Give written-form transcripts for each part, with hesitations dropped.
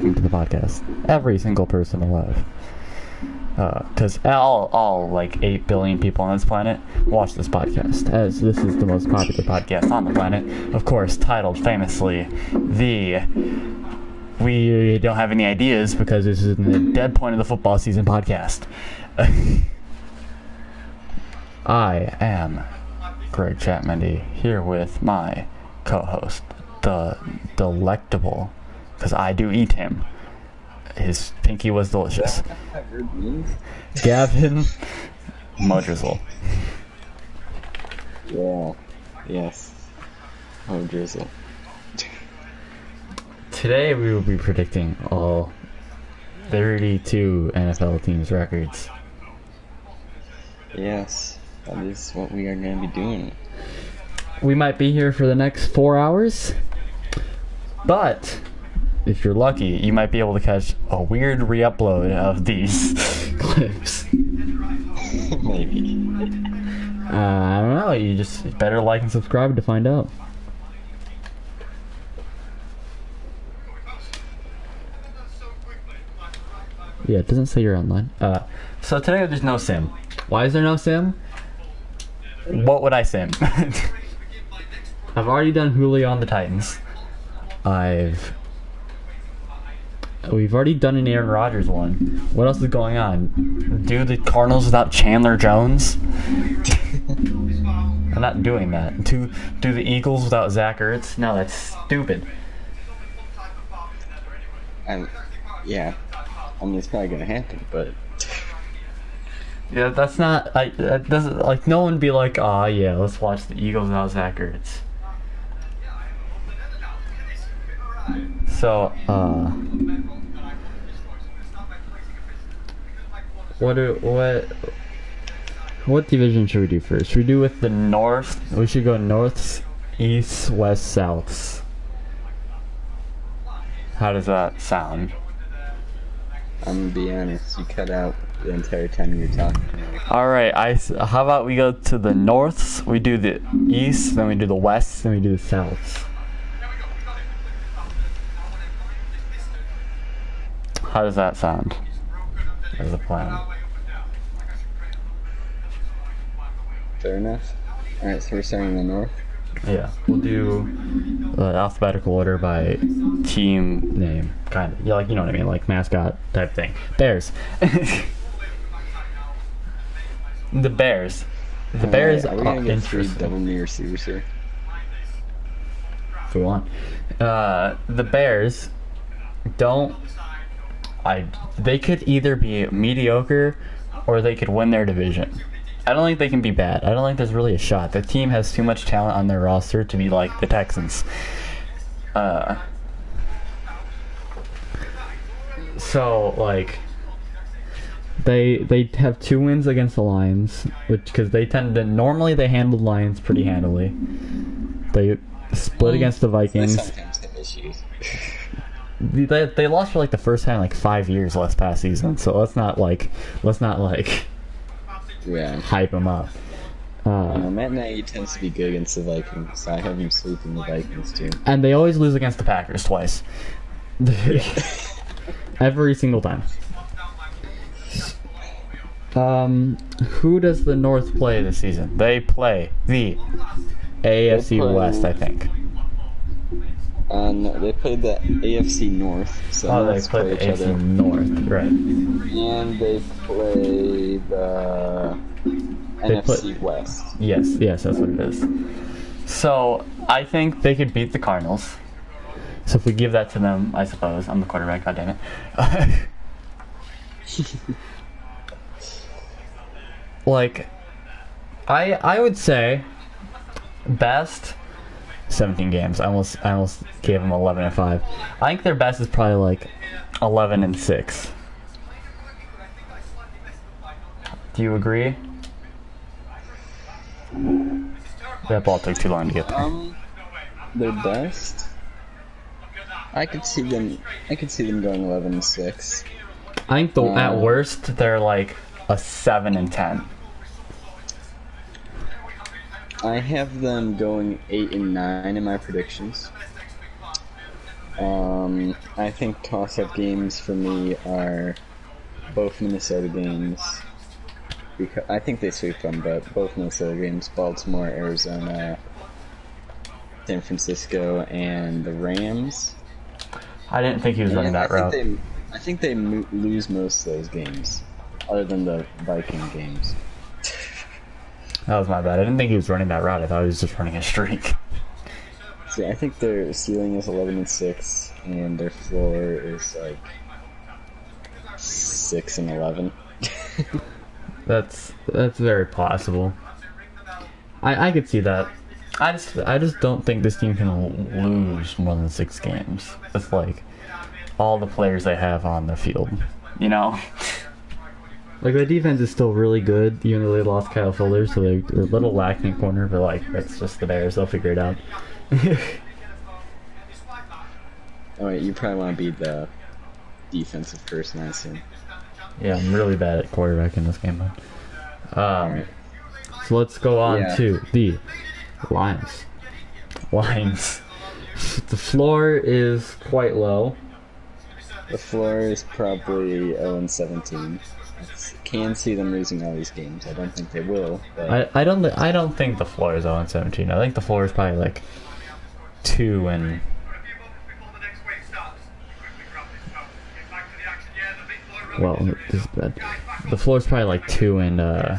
welcome to the podcast. Every single person alive. Because all like 8 billion people on this planet watch this podcast, as this is the most popular podcast on the planet. Of course, titled famously, We Don't Have Any Ideas, because this is the dead point of the football season podcast. I am Greg Chatmendy, here with my co-host, the delectable, because I do eat him. His pinky was delicious. Gavin Modrizzle. Yeah. Yes. Modrizzle. Today we will be predicting all 32 NFL teams' records. Yes. That is what we are going to be doing. We might be here for the next 4 hours, but if you're lucky, you might be able to catch a weird re-upload of these clips. Maybe. I don't know. You just better like and subscribe to find out. Yeah, it doesn't say you're online. So today there's no sim. Why is there no sim? What would I sim? I've already done Julio on the Titans. We've already done an Aaron Rodgers one. What else is going on? Do the Cardinals without Chandler Jones? I'm not doing that. Do the Eagles without Zach Ertz? No, that's stupid. Yeah. I mean, it's probably gonna happen, but Yeah, that's not. That doesn't, like, no one be like, "Ah, yeah, let's watch the Eagles without Zach Ertz." So, what division should we do first? Should we do with the North? We should go Norths, East, West, Souths. How does that sound? I'm gonna be honest, you cut out the entire time you were talking. Alright, how about we go to the Norths, we do the East, then we do the West, then we do the Souths. How does that sound as a plan? Fair enough. Alright, so we're starting in the north. Yeah, we'll do alphabetical order by team name, kind of. Yeah, like, you know what I mean, like mascot type thing. Bears. The Bears. The Bears are we gonna get 3 interesting. double knee receivers here? If we want. The Bears don't. They could either be mediocre or they could win their division. I don't think they can be bad. I don't think there's really a shot. The team has too much talent on their roster to be like the Texans. So, like, they have 2 wins against the Lions, because they tend to normally they handle the Lions pretty handily. They split against the Vikings. They sometimes have issues. They lost for like the first time in like 5 years last past season. So let's not Yeah. hype them up. Matt Nagy tends to be good against the Vikings, so I have him sweeping the Vikings too. And they always lose against the Packers twice. Every single time. Who does the North play this season? They play the AFC West, I think. No, they played the AFC North. So They play the AFC North, right. And they play the NFC West. Yes, that's what it is. So, I think they could beat the Cardinals. So if we give that to them, I suppose. I'm the quarterback, goddammit. Like, I would say best 17 games. I almost gave them 11-5. I think their best is probably like 11-6. Do you agree? That ball took too long to get there. Their best. I could see them going 11-6. I think at worst they're like a 7-10. I have them going 8-9 in my predictions. I think toss-up games for me are both Minnesota games. Because I think they sweep them, but both Minnesota games: Baltimore, Arizona, San Francisco, and the Rams. I didn't think he was running that route. I think they lose most of those games, other than the Viking games. That was my bad. I didn't think he was running that route. I thought he was just running a streak. See, I think their ceiling is 11-6, and their floor is like 6-11. That's very possible. I could see that. I just don't think this team can lose more than 6 games. It's like all the players they have on the field, you know. Like the defense is still really good, even though they lost Kyle Fuller, so they're a little lacking in corner. But like that's just the Bears; they'll figure it out. Alright, you probably want to be the defensive person, I assume. Yeah, I'm really bad at quarterback in this game. So let's go on to the Lions. The floor is quite low. The floor is probably 0-17. Can see them losing all these games. I don't think they will. But I don't think the floor is 0-17. I think the floor is probably like 2 and. Well, this is bad. The floor is probably like 2 and. Oh,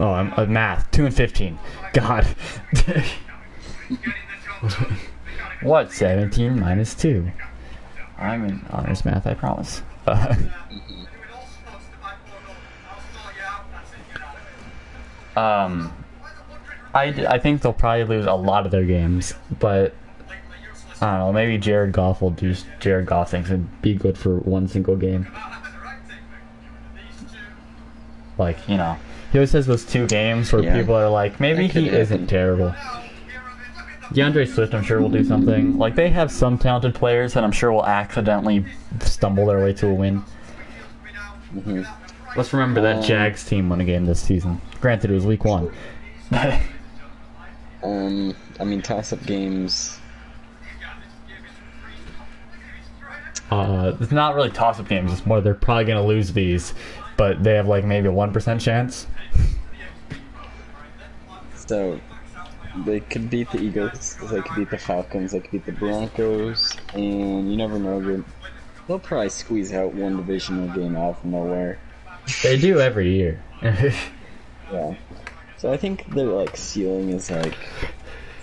I'm math. 2 and 15. God. What? 17 minus 2. I'm in honors math, I promise. I think they'll probably lose a lot of their games, but I don't know. Maybe Jared Goff will do Jared Goff things and be good for one single game. Like, you know, he always has those 2 games where people are like, maybe he isn't terrible. DeAndre Swift, I'm sure, will do something. Like, they have some talented players that I'm sure will accidentally stumble their way to a win. Let's remember that Jags team won a game this season. Granted, it was week 1. I mean, toss-up games. It's not really toss-up games. It's more they're probably going to lose these, but they have like maybe a 1% chance. So they could beat the Eagles, they could beat the Falcons, they could beat the Broncos, and you never know. They'll probably squeeze out one divisional game out of nowhere. They do every year. Yeah. So I think their like ceiling is like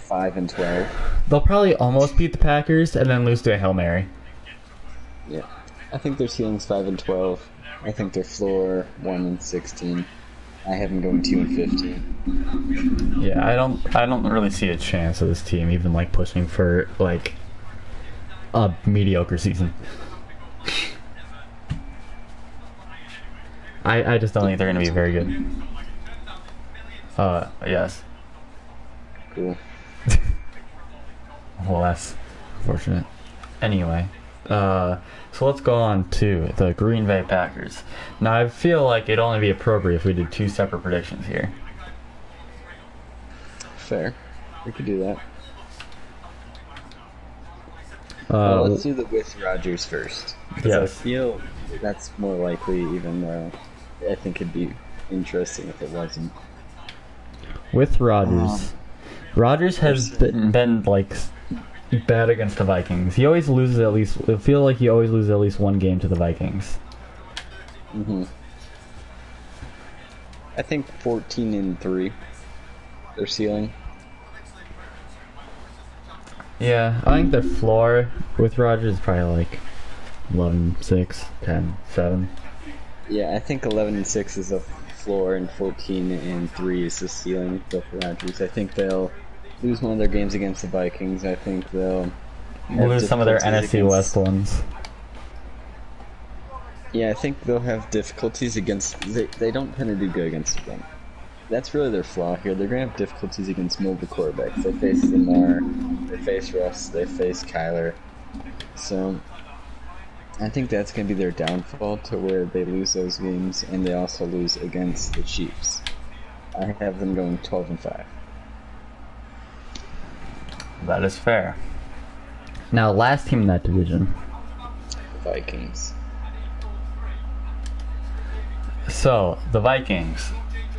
5-12. They'll probably almost beat the Packers and then lose to a Hail Mary. Yeah. I think their ceiling's 5-12. I think their floor 1-16. I have them going 2-15. Yeah, I don't really see a chance of this team even like pushing for like a mediocre season. I just don't think they're going to be very good. Yes. Cool. Well, that's unfortunate. Anyway, so let's go on to the Green Bay Packers. Now, I feel like it'd only be appropriate if we did 2 separate predictions here. Fair. We could do that. Let's do the with Rodgers first. Yes. I feel that's more likely, even though I think it'd be interesting if it wasn't. With Rodgers. Rodgers has been like bad against the Vikings. He always loses at least. I feel like he always loses at least one game to the Vikings. I think 14-3. Their ceiling. Yeah, I think their floor with Rodgers is probably like 11-6, 10-7. Yeah, I think 11-6 is a floor and 14-3 is the ceiling for Rodgers. I think they'll lose one of their games against the Vikings. I think they'll lose some of their NFC West ones. Yeah, I think they'll have difficulties against. They don't tend to do good against them. That's really their flaw here. They're gonna have difficulties against mobile quarterbacks. They face Lamar, they face Russ, they face Kyler. So I think that's gonna be their downfall to where they lose those games, and they also lose against the Chiefs. I have them going 12-5. That is fair. Now, last team in that division. Vikings. So, the Vikings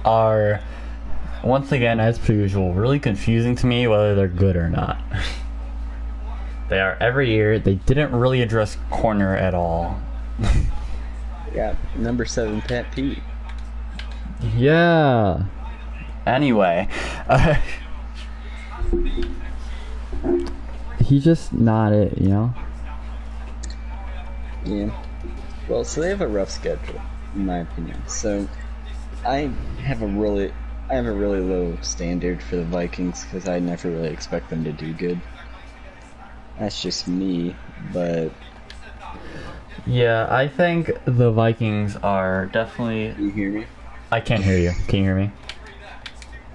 are, once again, as per usual, really confusing to me whether they're good or not. They are every year. They didn't really address corner at all. Yeah, number 7, Pat Pete. Yeah. Anyway, he's just not it, you know? Yeah. Well, so they have a rough schedule, in my opinion. So, I have a really low standard for the Vikings because I never really expect them to do good. That's just me, but yeah, I think the Vikings are definitely... you hear me? I can't hear you. Can you hear me?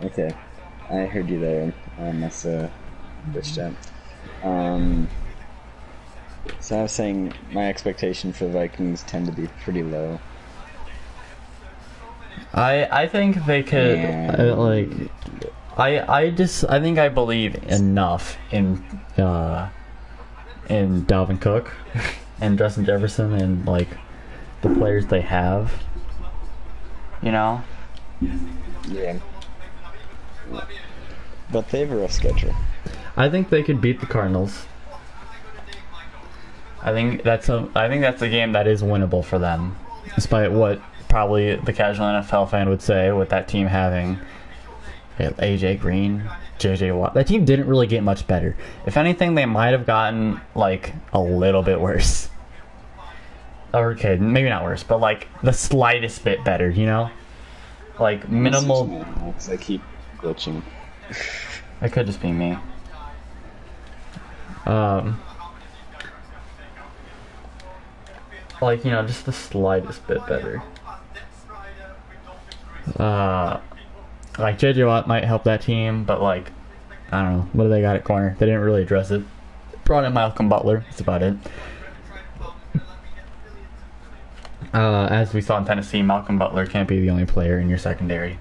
Okay. I heard you there. I must have switched out. So I was saying my expectation for the Vikings tend to be pretty low. I think they could I think I believe enough in Dalvin Cook and Justin Jefferson and like the players they have. You know? Yeah. But they have a rough schedule. I think they could beat the Cardinals. I think that's a game that is winnable for them, despite what probably the casual NFL fan would say with that team having AJ Green, JJ Watt. That team didn't really get much better. If anything, they might have gotten like a little bit worse. Or okay, maybe not worse, but like the slightest bit better, you know? Like minimal. Because I keep glitching. That could just be me. Like, you know, just the slightest bit better. Like JJ Watt might help that team, but like, I don't know. What do they got at corner? They didn't really address it. Brought in Malcolm Butler. That's about it. As we saw in Tennessee, Malcolm Butler can't be the only player in your secondary.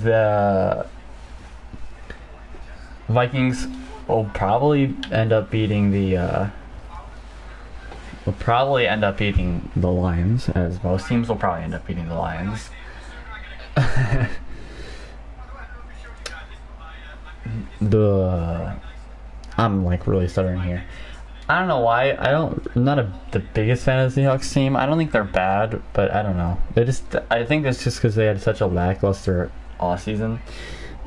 The Vikings will probably end up beating the Lions, as most teams will probably end up beating the Lions. I'm like really stuttering here. I don't know why. I'm not the biggest fan of the Seahawks team. I don't think they're bad, but I don't know. I think it's just because they had such a lackluster offseason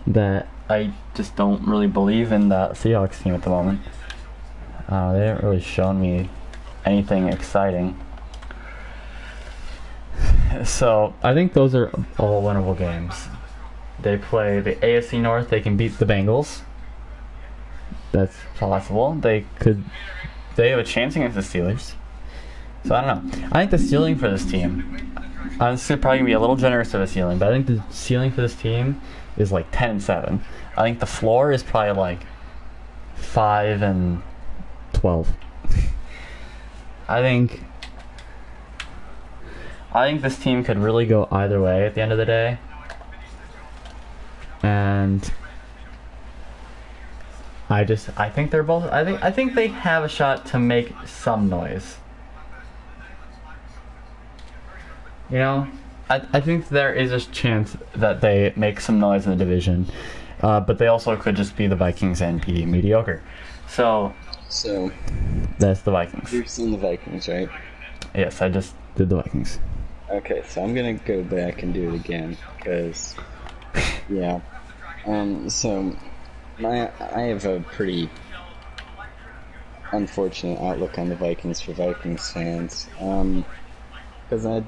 that I just don't really believe in the Seahawks team at the moment. They haven't really shown me anything exciting. So I think those are all winnable games. They play the AFC North. They can beat the Bengals. That's possible. They have a chance against the Steelers. So I don't know. I think the ceiling for this team, this is probably gonna be a little generous of a ceiling, but I think the ceiling for this team is like 10-7. I think the floor is probably like 5-12. I think this team could really go either way at the end of the day. And I think they're both. I think they have a shot to make some noise. You know, I think there is a chance that they make some noise in the division, but they also could just be the Vikings and be mediocre. So that's the Vikings. You're seeing the Vikings, right? Yes, I just did the Vikings. Okay, so I'm gonna go back and do it again because, yeah. So I have a pretty unfortunate outlook on the Vikings for Vikings fans. Because I'm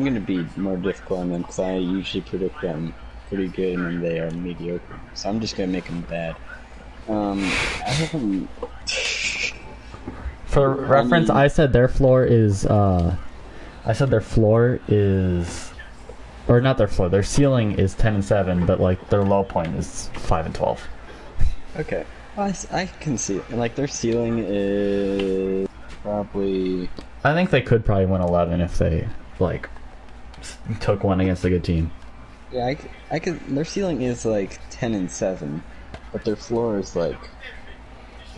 going to be more difficult on them because I usually predict them pretty good and then they are mediocre. So I'm just going to make them bad. I have them... For reference, I said their floor is... Or not their floor. Their ceiling is 10-7, but like their low point is 5-12. Okay, well, I can see it. Like their ceiling is probably. I think they could probably win 11 if they like took one against a good team. Yeah, I could. Their ceiling is like 10-7, but their floor is like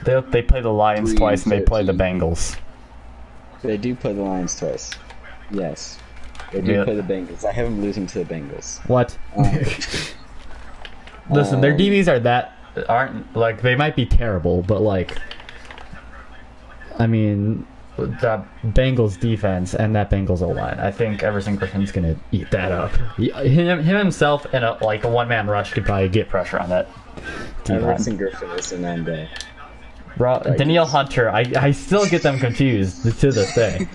They play the Lions twice, and they play the 3-13. Bengals. They do play the Lions twice. Yes. They do play the Bengals. I have them losing to the Bengals. What? Listen, their DBs aren't like, they might be terrible, but like, I mean, the Bengals defense and that Bengals O-line, I think Everson Griffin's gonna eat that up. Him himself in a one-man rush could probably get pressure on that D-line. Everson Griffin is an end. Danielle Hunter, I still get them confused to this day.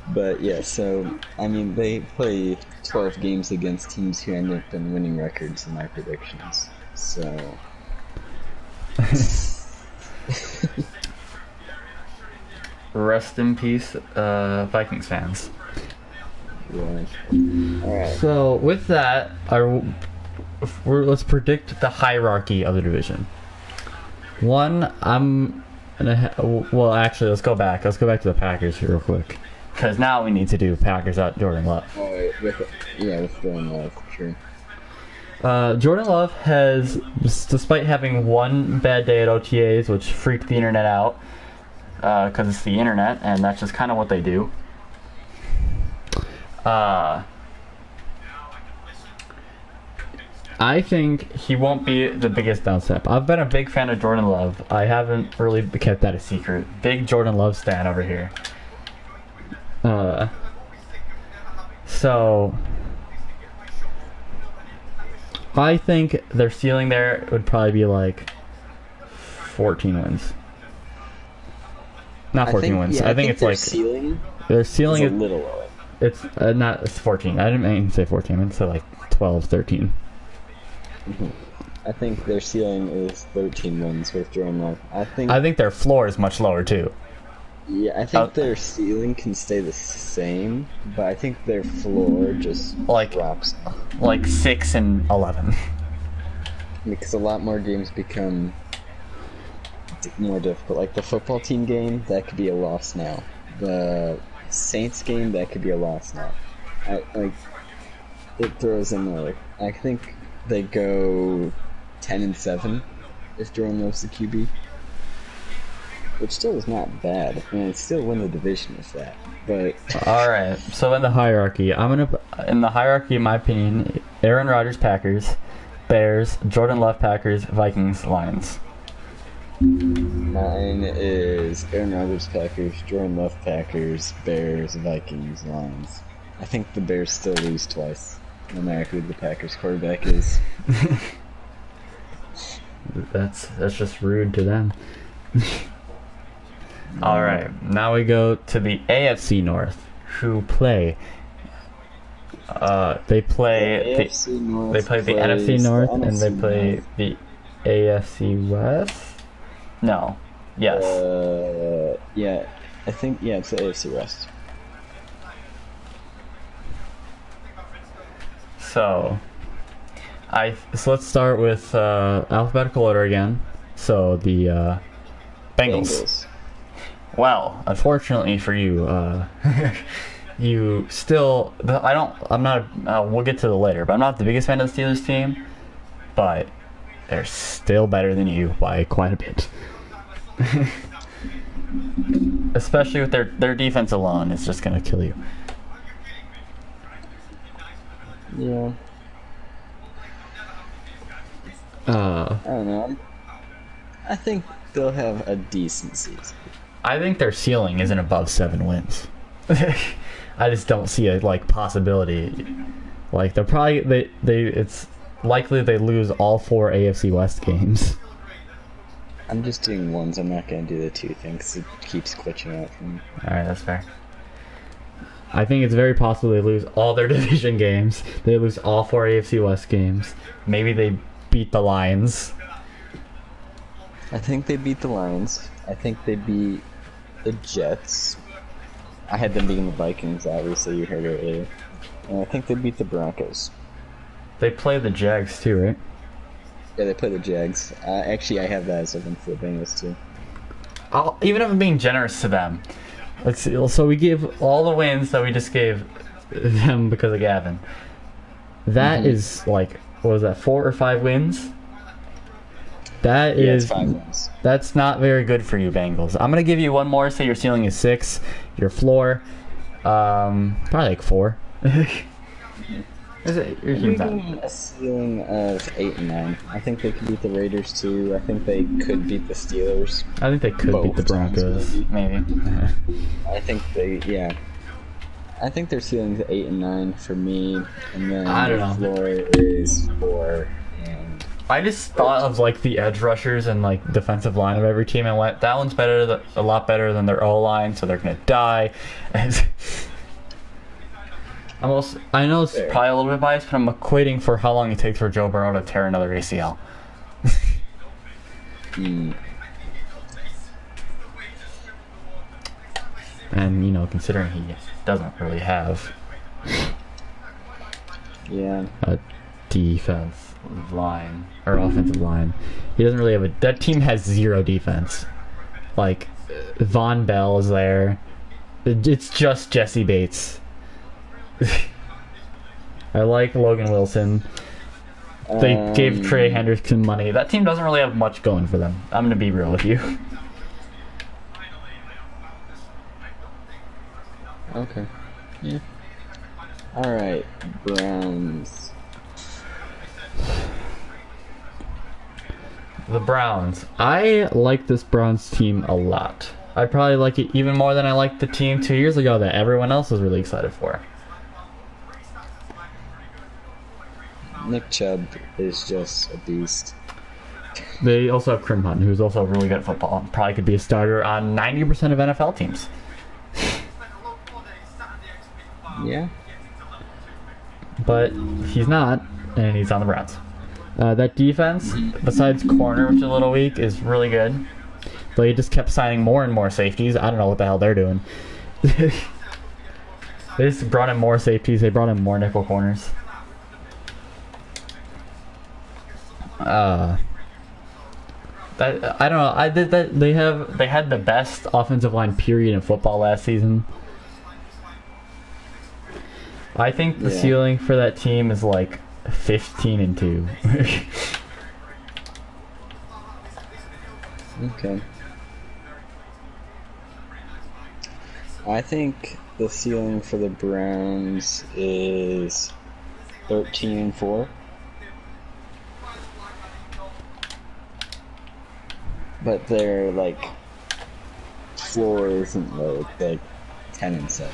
But yeah, so I mean, they play 12 games against teams who end up in winning records in my predictions. So Rest in peace, Vikings fans. yeah. All right. So with that, let's predict the hierarchy of the division. One, well, actually, let's go back. Let's go back to the Packers here real quick, because now we need to do Packers at Jordan Love. All right. With Jordan Love, sure. Jordan Love has, despite having one bad day at OTAs, which freaked the internet out, because it's the internet, and that's just kind of what they do. I think he won't be the biggest down step. I've been a big fan of Jordan Love. I haven't really kept that a secret. Big Jordan Love stan over here. So I think their ceiling there would probably be like 14 wins. Not 14 wins. I think it's their like ceiling. Their ceiling is a little lower. It's not. It's 14. I didn't mean to say 14. I meant to say like 12, 13. Mm-hmm. I think their ceiling is 13 wins with Jordan Love. I think their floor is much lower too. Yeah, I think their ceiling can stay the same, but I think their floor just drops. Like 6 and 11. Because a lot more games become more difficult. Like the football team game, that could be a loss now. The Saints game, that could be a loss now. It throws in there. I think they go 10-7 if Jordan Love's the QB, which still is not bad. I mean, still win the division with that. But all right. So in the hierarchy, in my opinion, Aaron Rodgers Packers, Bears, Jordan Love Packers, Vikings, Lions. Mine is Aaron Rodgers Packers, Jordan Love Packers, Bears, Vikings, Lions. I think the Bears still lose twice, no matter who the Packers quarterback is. That's just rude to them. All right, now we go to the AFC North, who play. They play the NFC North, and they play the AFC West. No. Yes. Yeah. I think it's the AFC West. So let's start with alphabetical order again. So the Bengals. Well, unfortunately for you, you still. I'm not. We'll get to it later, but I'm not the biggest fan of the Steelers team. But they're still better than you by quite a bit. Especially with their defense alone, it's just gonna kill you. Yeah. I don't know. I think they'll have a decent season. I think their ceiling isn't above 7 wins. I just don't see a possibility. Like they're probably it's likely they lose all 4 AFC West games. I'm just doing ones. I'm not going to do the 2 things. It keeps glitching out for me. Alright, that's fair. I think it's very possible they lose all their division games. They lose all 4 AFC West games. Maybe they beat the Lions. I think they beat the Lions. I think they beat the Jets. I had them beating the Vikings, obviously. You heard it earlier. And I think they beat the Broncos. They play the Jags too, right? Yeah, they play the Jags. Actually, I have that as a win for the Bengals too. Even if I'm being generous to them, let's see. So we give all the wins that we just gave them because of Gavin. That is what was that, 4 or 5 wins? That Yeah, it's is 5 wins. That's not very good for you, Bengals. I'm gonna give you one more. Say your ceiling is 6, your floor, probably like 4. Is it? Your I'm team's not. giving a ceiling of 8 and 9. I think they could beat the Raiders too. I think they could beat the Steelers. I think they could beat the Both times, Broncos, maybe. I think I think their ceiling's 8 and 9 for me, and then I don't their know. floor is 4 and I just thought of like the edge rushers and like defensive line of every team and went, that one's a lot better than their O line, so they're gonna die. I know it's Fair. probably a little bit biased, but I'm equating for how long it takes for Joe Burrow to tear another ACL. And, considering he doesn't really have yeah. a defensive line or offensive line, he doesn't really have that team has 0 defense. Like, Von Bell is there. It's just Jesse Bates. I like Logan Wilson. They gave Trey Hendrickson money. That team doesn't really have much going for them. I'm going to be real with you. Okay. Yeah. Alright, Browns. The Browns. I like this Browns team a lot. I probably like it even more than I liked the team 2 years ago that everyone else was really excited for. Nick Chubb is just a beast. They also have Kareem Hunt, who's also really good at football. Probably could be a starter on 90% of NFL teams. Yeah. But he's not, and he's on the Browns. That defense, besides corner, which is a little weak, is really good. They just kept signing more and more safeties. I don't know what the hell they're doing. They just brought in more safeties. They brought in more nickel corners. I don't know. They had the best offensive line period in football last season. I think the ceiling for that team is like 15-2. Okay. I think the ceiling for the Browns is 13-4. But their floor isn't low, like 10-7.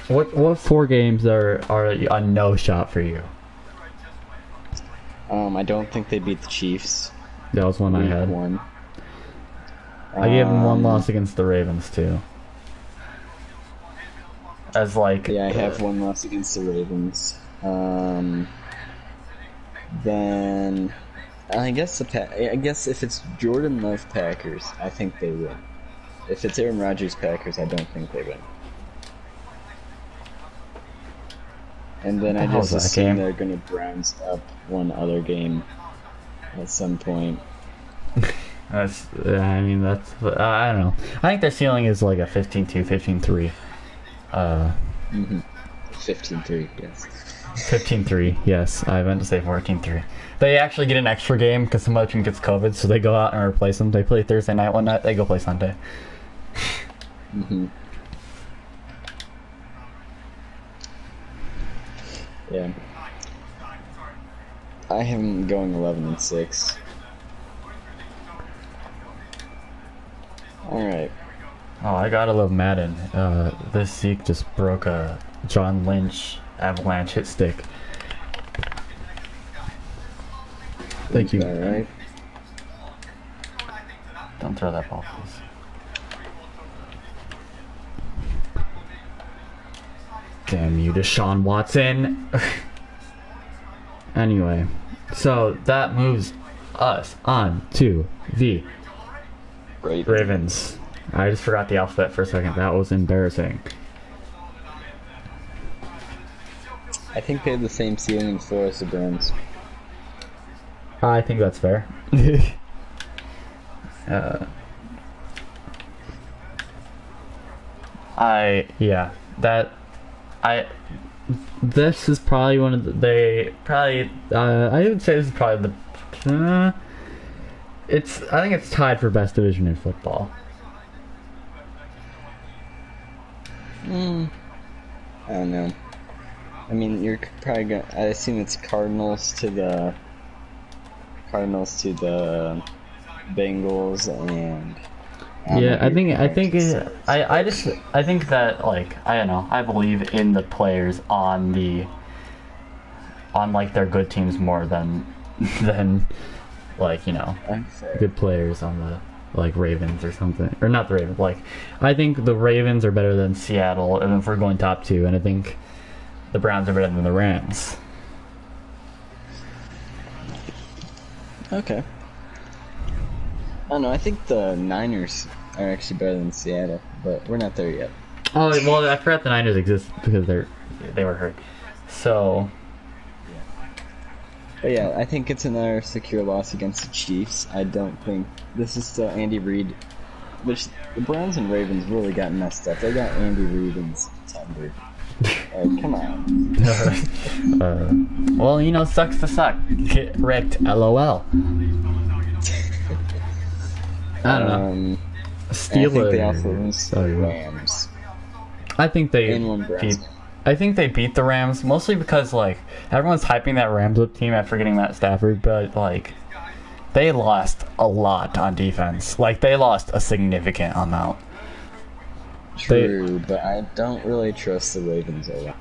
What 4 games are a no shot for you? I don't think they beat the Chiefs. That was one I Week had. 1. I gave them one loss against the Ravens too. As like I have one loss against the Ravens. Then I guess if it's Jordan Love Packers, I think they win. If it's Aaron Rodgers Packers, I don't think they win. And then I just assume they're gonna Browns up one other game at some point. I don't know. I think their ceiling is like a 15-2, 15-3. 15-3, yes. 15-3, yes. I meant to say 14-3. They actually get an extra game because some other team gets COVID, so they go out and replace them. They play Thursday night one night, they go play Sunday. Yeah. I have them going 11-6. Alright. Oh, I gotta love Madden. This Zeke just broke a John Lynch avalanche hit stick. Thank you. Alright. Don't throw that ball, please. Damn you, Deshaun Watson. Anyway, so that moves us on to the Ravens. I just forgot the alphabet for a second. That was embarrassing. I think they have the same ceiling and floor as the Browns. I think that's fair. this is probably one of they probably. I would say this is probably the. I think it's tied for best division in football. I don't know. I mean, you're probably gonna. I assume it's Cardinals to the Bengals and. Yeah, I think that, like, I don't know. I believe in the players on like their good teams more than like, you know, good players on the like Ravens or something, or not the Ravens. Like, I think the Ravens are better than Seattle, and if we're going top two, and I think the Browns are better than the Rams. Okay. I don't know. I think the Niners are actually better than Seattle, but we're not there yet. Oh well, I forgot the Niners exist because they were hurt. So. But yeah, I think it's another secure loss against the Chiefs. I don't think this is still Andy Reid, which the Browns and Ravens really got messed up. They got Andy Reid in September. Come on. Well, you know, sucks to suck. Get wrecked. LOL. I don't know. Steelers. I think they also lose to the Rams. I think they beat the Rams mostly because, like, everyone's hyping that Rams up team after getting Matt Stafford, but, like, they lost a lot on defense. Like, they lost a significant amount. True, but I don't really trust the Ravens a lot.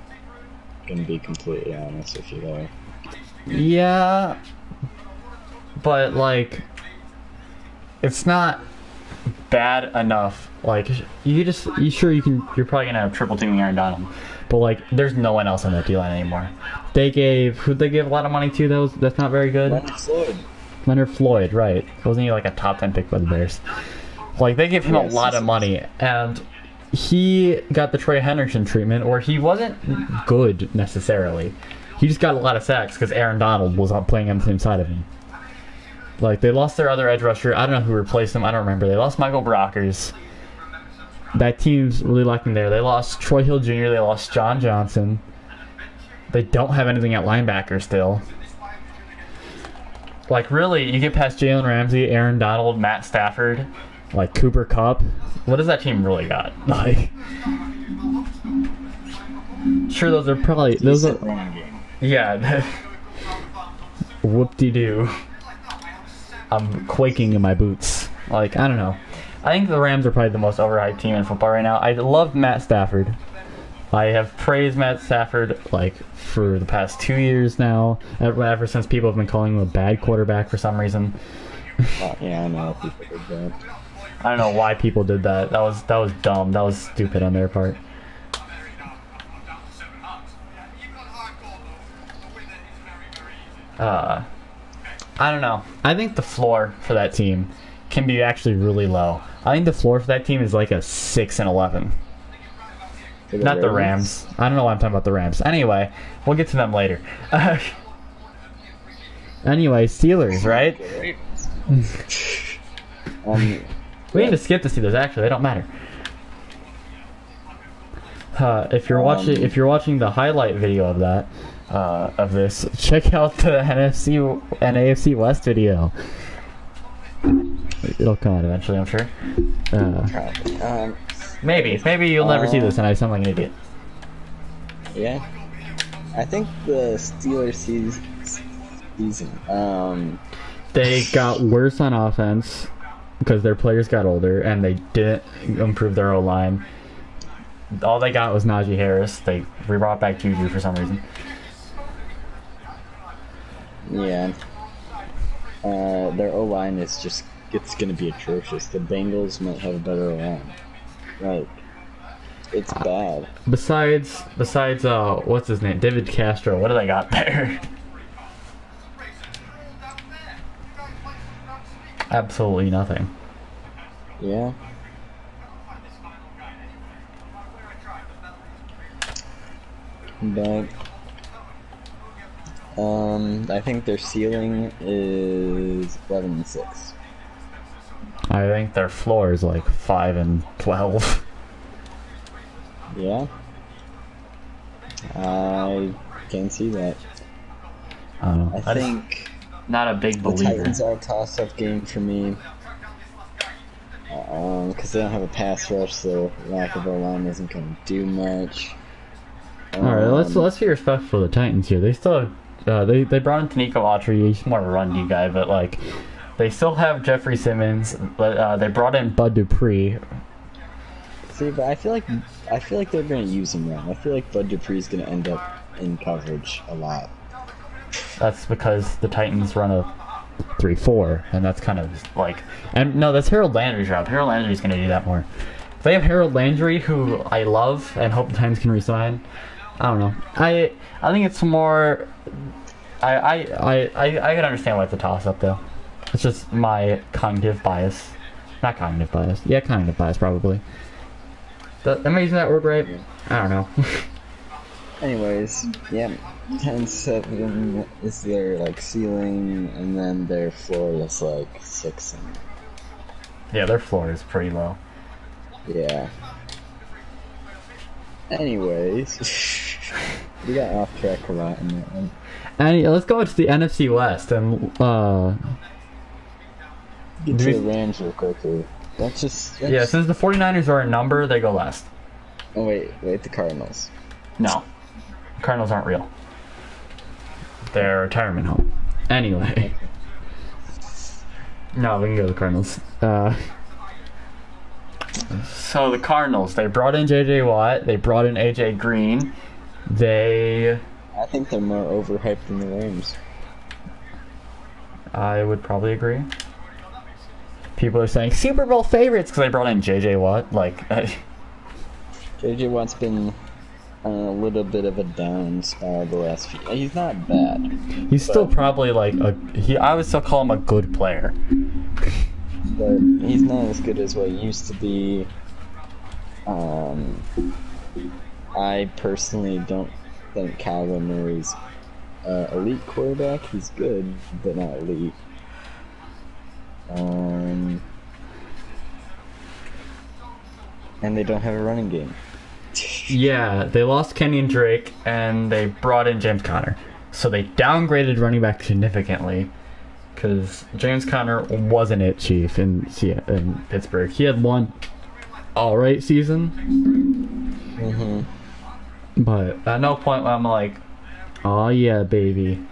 Gonna be completely honest with you there. Yeah, but, like, it's not bad enough. Like, you're probably gonna have triple teaming Aaron Donald, but, like, there's no one else on that D-line anymore. Who'd they give a lot of money to? That's not very good. Leonard Floyd, right? Wasn't he like a top 10 pick by the Bears? Like, they gave him a lot of money, and he got the Trey Hendrickson treatment, where he wasn't good necessarily. He just got a lot of sacks because Aaron Donald was playing on the same side of him. Like, they lost their other edge rusher. I don't know who replaced him. I don't remember. They lost Michael Brockers. That team's really lacking there. They lost Troy Hill Jr. They lost John Johnson. They don't have anything at linebacker still. Like, really, you get past Jalen Ramsey, Aaron Donald, Matt Stafford, like Cooper Kupp. What does that team really got? Like, sure, those are yeah. Whoop-de-doo. I'm quaking in my boots. Like, I don't know. I think the Rams are probably the most overhyped team in football right now. I love Matt Stafford. I have praised Matt Stafford, like, for the past 2 years now, ever since people have been calling him a bad quarterback for some reason. Yeah, I know people did that. I don't know why people did that. That was dumb. That was stupid on their part. I don't know. I think the floor for that team can be actually really low. I think the floor for that team is like a 6-11. Not the Rams. I don't know why I'm talking about the Rams. Anyway, we'll get to them later. Anyway, Steelers, right? We need to skip the Steelers. Actually, they don't matter. If you're watching the highlight video of that, of this, check out the NFC and AFC West video. It'll come out eventually, I'm sure. Maybe you'll never see this, and I sound like an idiot. Yeah, I think the Steelers season. They got worse on offense because their players got older, and they didn't improve their O-line. All they got was Najee Harris. They brought back Juju for some reason. Yeah. Their O-line is just, it's going to be atrocious. The Bengals might have a better O-line. Like, it's bad. Besides, what's his name? David Castro. What do they got there? Absolutely nothing. Yeah. But I think their ceiling is 11-6. I think their floor is like 5-12. Yeah. I can see that. I think not a big the believer. Titans are a toss-up game for me. Because they don't have a pass rush, so lack of O-line isn't going to do much. Alright, let's be respectful for the Titans here. They still have, they brought in Tanico Autry. He's more of a run guy, but like they still have Jeffrey Simmons. But they brought in Bud Dupree. See, but I feel like they're going to use him wrong. I feel like Bud Dupree is going to end up in coverage a lot. That's because the Titans run a 3-4, and that's kind of like, and no, that's Harold Landry's job. Harold Landry's going to do that more. If they have Harold Landry, who I love and hope the Titans can resign, I don't know. I think it's more. I can understand why it's a toss-up though. It's just my cognitive bias, not cognitive bias. Yeah, cognitive bias probably. Am I using that word right? I don't know. Anyways, yeah, 10-7 is their like ceiling, and then their floor is like 6. Yeah, their floor is pretty low. Yeah. Anyways, we got off track a lot in that one. And let's go to the NFC West and Get to the Rams real quickly. Since the 49ers are a number, they go last. Oh wait, the Cardinals. No. Cardinals aren't real. They're a retirement home. Anyway. No, we can go to the Cardinals. So the Cardinals, they brought in J.J. Watt, they brought in A.J. Green, I think they're more overhyped than the Rams. I would probably agree. People are saying Super Bowl favorites because they brought in J.J. Watt. Like, J.J. Watt's been on a little bit of a down spiral the last few. He's not bad. He's still probably like I would still call him a good player. But he's not as good as what he used to be. I personally don't think Kyler Murray's elite quarterback. He's good, but not elite. And they don't have a running game. Yeah, they lost Kenyon Drake and they brought in James Conner. So they downgraded running back significantly because James Conner wasn't it, Chief, in Pittsburgh. He had one alright season. But at no point I'm like, oh yeah, baby.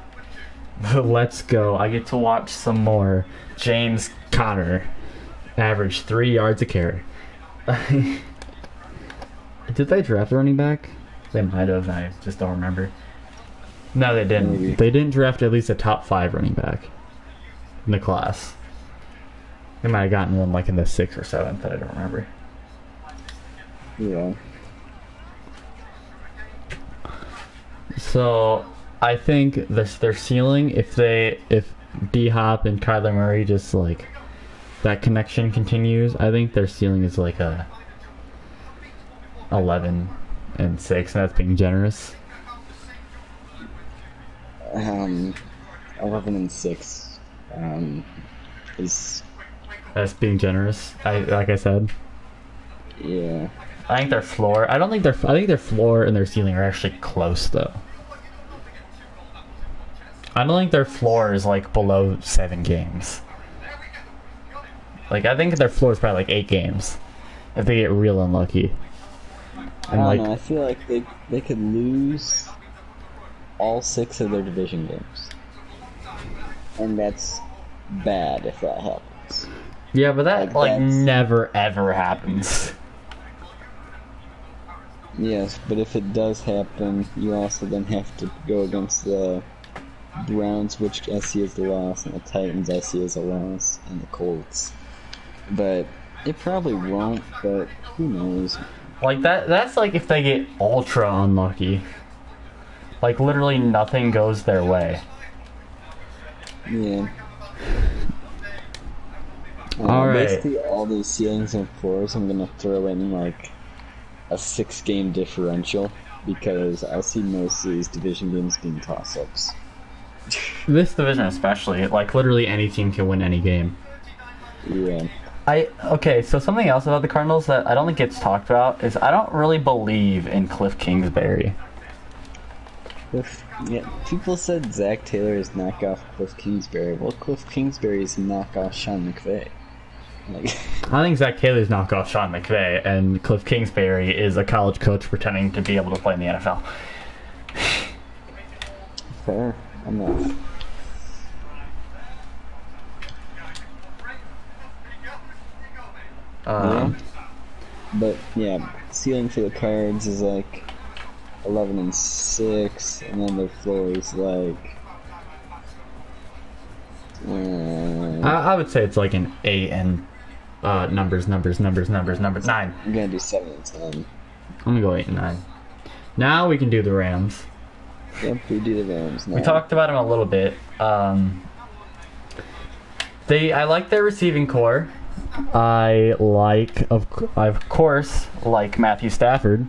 Let's go. I get to watch some more James Conner average 3 yards a carry. Did they draft a running back? They might have. I just don't remember. No, they didn't. Maybe. They didn't draft at least a top 5 running back in the class. They might have gotten one like in the 6th or 7th that I don't remember. Yeah. So I think their ceiling, if D Hop and Kyler Murray just like that connection continues, I think their ceiling is like a 11-6, and that's being generous. 11-6 is. That's being generous. Like I said. Yeah. I think their floor. I think their floor and their ceiling are actually close though. I don't think their floor is like below 7 games. Like I think their floor is probably like 8 games, if they get real unlucky. And I don't know. I feel like they could lose all 6 of their division games, and that's bad if that happens. Yeah, but that like never ever happens. Yes, but if it does happen, you also then have to go against the Browns, which I see as a loss, and the Titans I see as a loss, and the Colts. But it probably won't, but who knows? Like that's like if they get ultra unlucky. Like literally nothing goes their way. Yeah. Alright. Basically all these ceilings and floors I'm gonna throw in like a 6-game differential, because I see most of these division games being toss-ups. This division especially, like literally any team can win any game. Yeah. Okay, so something else about the Cardinals that I don't think gets talked about is I don't really believe in Cliff Kingsbury. Yeah, people said Zach Taylor is knockoff Cliff Kingsbury. Well, Cliff Kingsbury is knockoff Sean McVay. Like, I think Zach Taylor's knockoff Sean McVay, and Cliff Kingsbury is a college coach pretending to be able to play in the NFL. fair enough. Yeah. But yeah, ceiling for the Cards is like 11-6, and then their floor is like. I would say it's like an 8 and numbers 9. I'm gonna do 7-10. I'm gonna go 8 and 9. Now we can do the Rams. Yep, we do the Rams now. We talked about them a little bit. I like their receiving core. I of course like Matthew Stafford.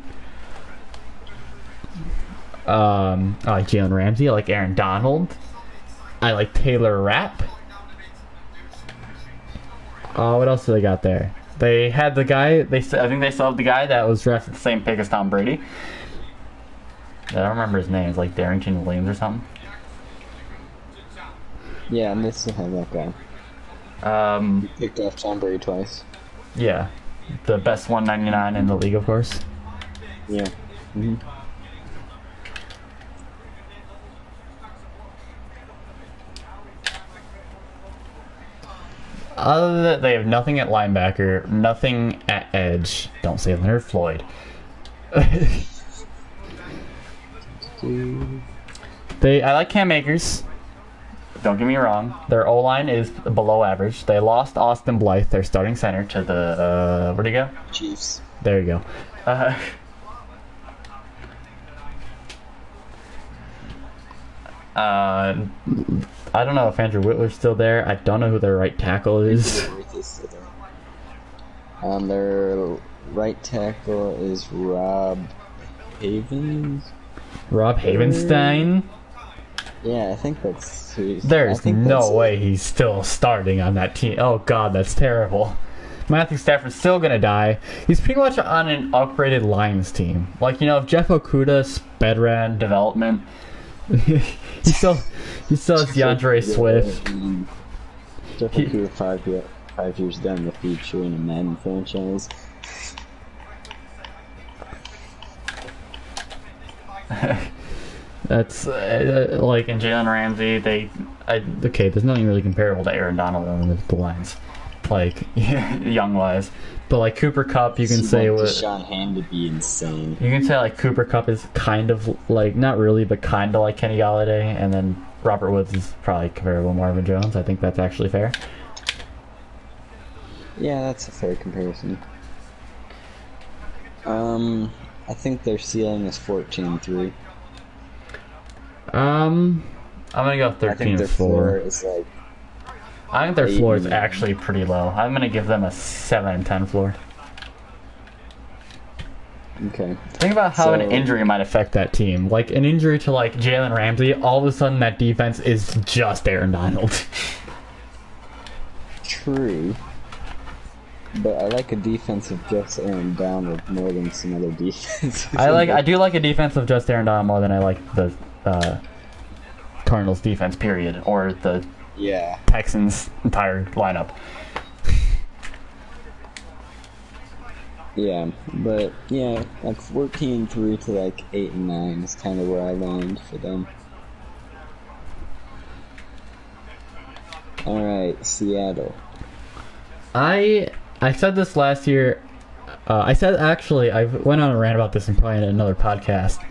I like Jalen Ramsey. I like Aaron Donald. I like Taylor Rapp. What else do they got there? They had the guy. I think they still have the guy that was drafted the same pick as Tom Brady. I don't remember his name. It's like Darrington Williams or something. Yeah, and they still have that guy. He picked off Tom Brady twice. Yeah, the best 199 in the league, of course. Yeah. Mm-hmm. Other than that, they have nothing at linebacker, nothing at edge. Don't say Leonard Floyd. I like Cam Akers. Don't get me wrong. Their O-line is below average. They lost Austin Blythe, their starting center, to the... where'd he go? Chiefs. There you go. I don't know if Andrew Whitler's still there. I don't know who their right tackle is. Their right tackle is Rob Havens. Rob Havenstein? Yeah, I think that's who. There's no way he's still starting on that team. Oh god, that's terrible. Matthew Stafford's still gonna die. He's pretty much on an upgraded Lions team. Like, if Jeff Okuda sped ran development, he still has DeAndre Swift. Jeff Okuda 5 years down the future in a Madden franchise. That's like in Jalen Ramsey. There's nothing really comparable to Aaron Donald on the Lions, like young wise. But like Cooper Kupp, you can say what Deshaun Hand to be insane. You can say like Cooper Kupp is kind of like not really, but kind of like Kenny Galladay, and then Robert Woods is probably comparable to Marvin Jones. I think that's actually fair. Yeah, that's a fair comparison. I think their ceiling is 14-3. I'm gonna go 13-4. I think their floor is like. I think their floor is actually pretty low. I'm gonna give them a 7-10 floor. Okay. Think about how an injury might affect that team. Like an injury to like Jalen Ramsey, all of a sudden that defense is just Aaron Donald. True. But I like a defense of just Aaron Donald more than some other defenses. I do like a defense of just Aaron Donald more than I like the Cardinals defense, period, or the Texans entire lineup. Yeah, but yeah, like 14-3 to like 8 and 9 is kind of where I land for them. All right, Seattle. I said this last year. I went on a rant about this and probably in another podcast.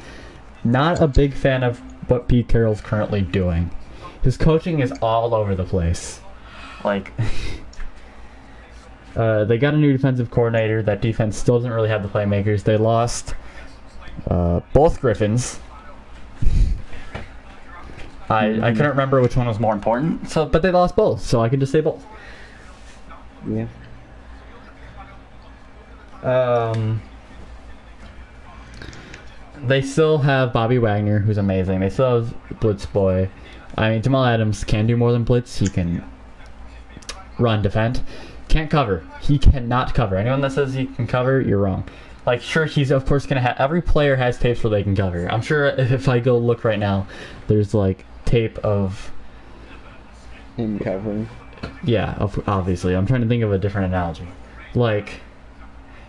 Not a big fan of what Pete Carroll's currently doing. His coaching is all over the place. Like, they got a new defensive coordinator. That defense still doesn't really have the playmakers. They lost both Griffins. I couldn't remember which one was more important. But they lost both, so I can just say both. Yeah. They still have Bobby Wagner, who's amazing. They still have Blitz Boy. I mean, Jamal Adams can do more than blitz. He can run, defend. Can't cover. He cannot cover. Anyone that says he can cover, you're wrong. Like, sure, he's of course gonna have. Every player has tapes where they can cover. I'm sure if I go look right now, there's like tape of him covering. Yeah, obviously. I'm trying to think of a different analogy. Like,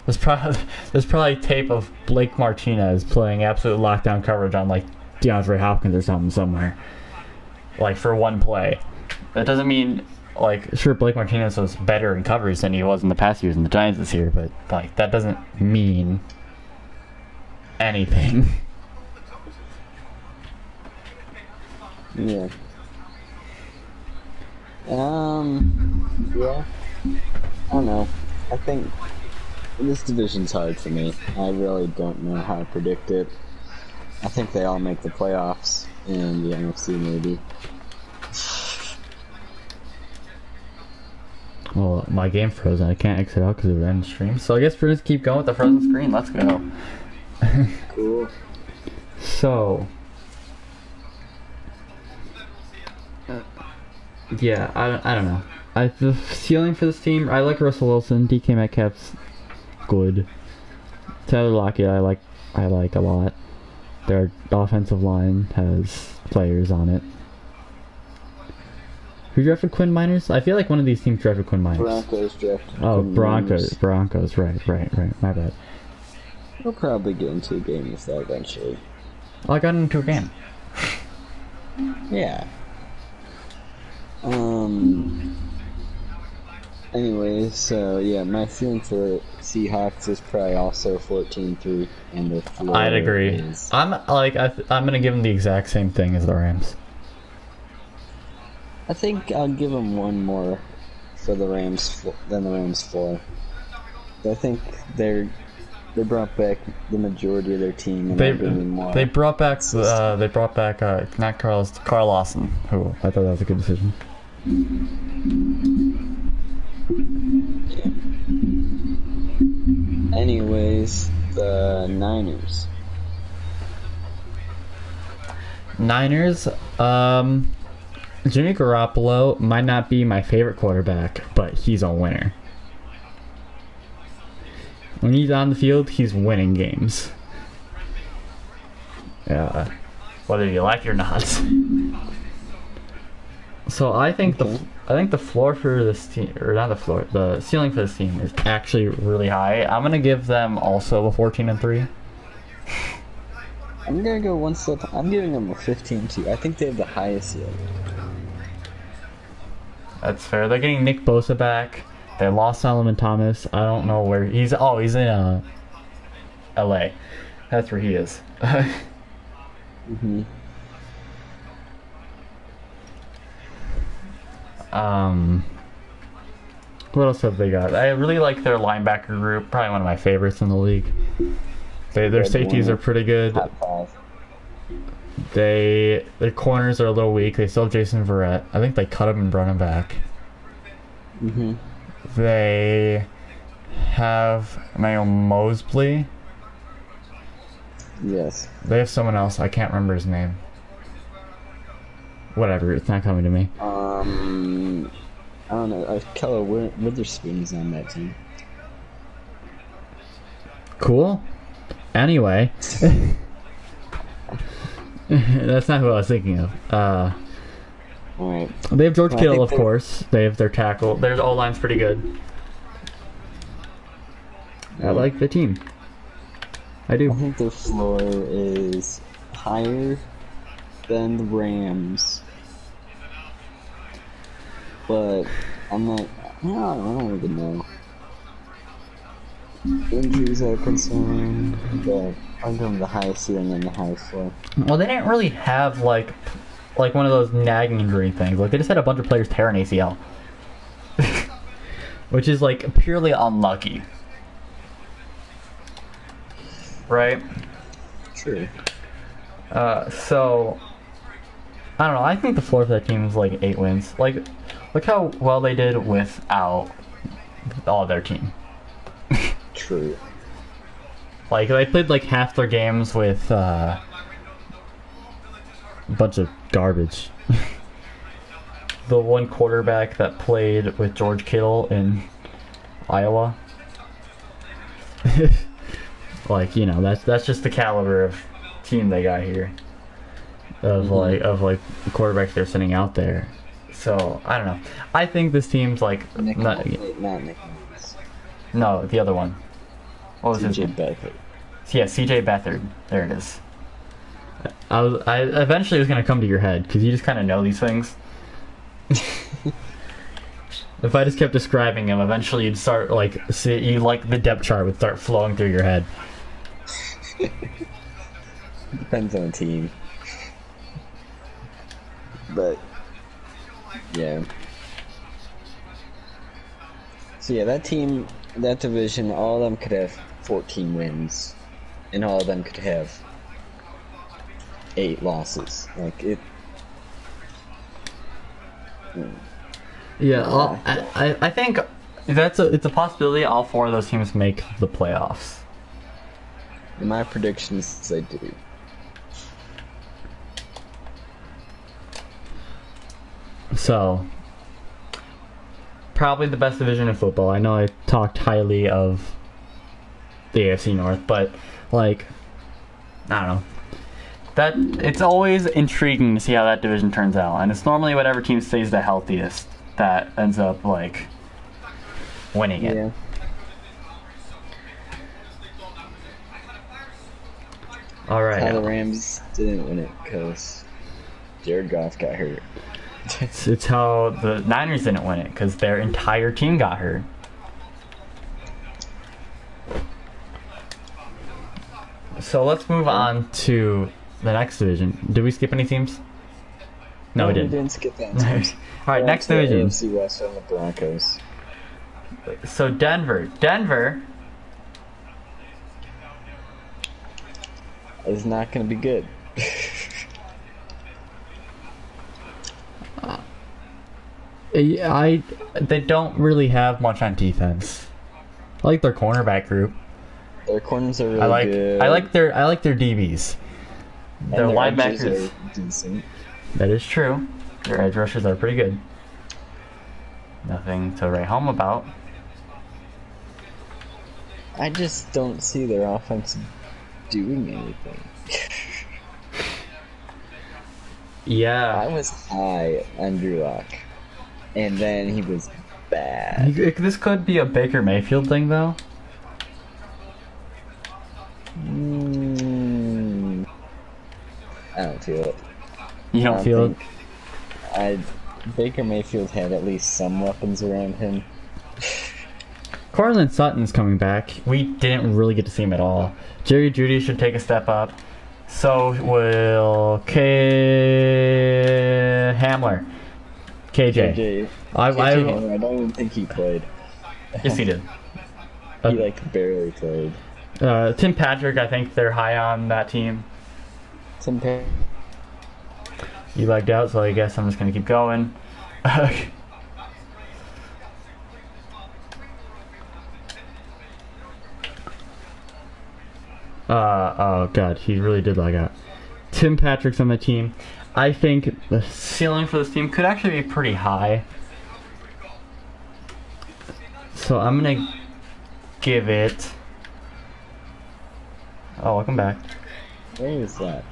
there's probably tape of Blake Martinez playing absolute lockdown coverage on like DeAndre Hopkins or something somewhere. Like for one play. That doesn't mean like sure Blake Martinez was better in coverage than he was in the past years in the Giants this year, but like that doesn't mean anything. Yeah. Yeah. I don't know. I think this division's hard for me. I really don't know how to predict it. I think they all make the playoffs in the NFC maybe. Well, my game frozen. I can't exit out because it would end the stream. So I guess we're just keep going with the frozen screen. Let's go. Cool. So, yeah, I don't know. The ceiling for this team, I like Russell Wilson. DK Metcalf's good. Tyler Lockett, I like a lot. Their offensive line has players on it. Who drafted Quinn Miners? I feel like one of these teams drafted Quinn Miners. Broncos drafted. Oh, Broncos. Right. My bad. We'll probably get into a game with that eventually. Oh, I got into a game. Yeah. Anyway, so yeah, my feeling for Seahawks is probably also 14-3, and the floor I'd agree. is... I'm gonna give them the exact same thing as the Rams. I think I'll give them one more for the Rams than the Rams floor. I think they brought back the majority of their team, and they brought back not Carl Lawson, who I thought that was a good decision. Yeah. Anyways, the Niners. Jimmy Garoppolo might not be my favorite quarterback, but he's a winner. When he's on the field, he's winning games. Whether you like it or not. So I think the floor for this team, or not the floor, the ceiling for this team is actually really high. I'm gonna give them also a 14-3. I'm gonna go one step. I'm giving them a 15-2. I think they have the highest ceiling. That's fair. They're getting Nick Bosa back. They lost Solomon Thomas. I don't know where he's. Oh, he's in L.A. That's where he is. Mm-hmm. What else have they got? I really like their linebacker group. Probably one of my favorites in the league. Their safeties are pretty good. Their corners are a little weak. They still have Jason Verrett. I think they cut him and brought him back. Mm-hmm. They have Mayo Mosley. Yes. They have someone else. I can't remember his name. Whatever. It's not coming to me. I don't know. Keller Witherspoon is on that team. Cool. Anyway. That's not who I was thinking of. Alright. They have George Kittle, of course. They have their tackle. Their O-line's pretty good. I like the team. I do. I think their floor is higher than the Rams. But I don't even know. Injuries are a concern, but I'm giving the highest ceiling and the highest floor. Well, they didn't really have like one of those nagging injury things. Like they just had a bunch of players tear an ACL, which is like purely unlucky, right? True. So I don't know. I think the floor for that team is like 8 wins. Like, look how well they did without all their team. True. Like they played like half their games with a bunch of garbage. The one quarterback that played with George Kittle in Iowa. Like, you know, that's just the caliber of team they got here. Of like quarterbacks they're sending out there. So I don't know. I think this team's like Not Nicholas. no, the other one. What was his CJ name? Beathard. Yeah, CJ Beathard. There it is. I eventually was gonna come to your head because you just kind of know these things. If I just kept describing him, eventually you'd start like the depth chart would start flowing through your head. Depends on the team. But yeah. So yeah, that team, that division, all of them could have 14 wins, and all of them could have 8 losses. Like it. Yeah, I think it's a possibility all 4 of those teams make the playoffs. My predictions, they do. So, probably the best division in football. I know I talked highly of the AFC North, but like, I don't know. That it's always intriguing to see how that division turns out, and it's normally whatever team stays the healthiest that ends up like winning it. Yeah. All right. How the Rams didn't win it because Jared Goff got hurt. It's how the Niners didn't win it because their entire team got hurt. So let's move on to the next division. Did we skip any teams? No, we didn't. We didn't skip that. All right, next division. AFC West and the Broncos. So Denver is not going to be good. They don't really have much on defense. I like their cornerback group. Their corners are really good. I like their DBs. Their linebackers are decent. That is true. Their edge rushers are pretty good. Nothing to write home about. I just don't see their offense doing anything. Yeah. I was high on Drew Lock, and then he was bad. This could be a Baker Mayfield thing, though. I don't feel it. You don't feel it? Baker Mayfield had at least some weapons around him. Cortland Sutton's coming back. We didn't really get to see him at all. Jerry Jeudy should take a step up. So will Hamler. KJ. I don't even think he played. Yes, he did. He barely played. Tim Patrick, I think they're high on that team. Tim Patrick. You lagged out, so I guess I'm just gonna keep going. Oh god, he really did lag out. Tim Patrick's on the team. I think the ceiling for this team could actually be pretty high. So I'm gonna give it... Oh, welcome back. Where is that?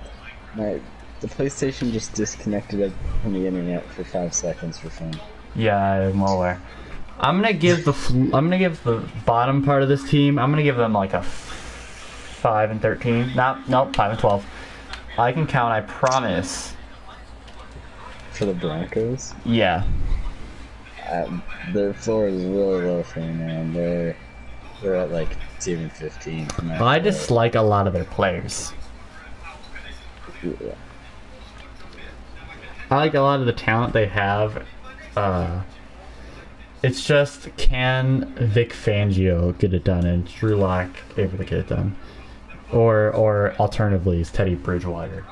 The PlayStation just disconnected from the internet for 5 seconds for fun. Yeah, I'm well aware. I'm gonna give the bottom part of this team. I'm gonna give them like a 5 and 13. Nope, 5 and 12. I can count. I promise. For the Broncos? Yeah. Their floor is really low for me now. They're at like 2 and 15. I dislike a lot of their players. Yeah. I like a lot of the talent they have. It's just, can Vic Fangio get it done and Drew Lock able to get it done? Or alternatively, is Teddy Bridgewater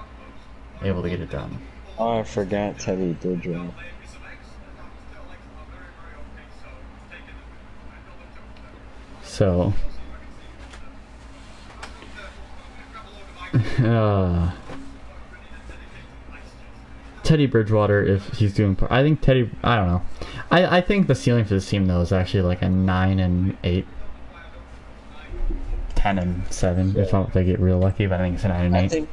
able to get it done? Oh, I forgot Teddy Bridgewater. So... Teddy Bridgewater, if he's doing... I think I don't know. I think the ceiling for this team, though, is actually like a 9 and 8. 10-7 if they get real lucky, but I think it's 9-8.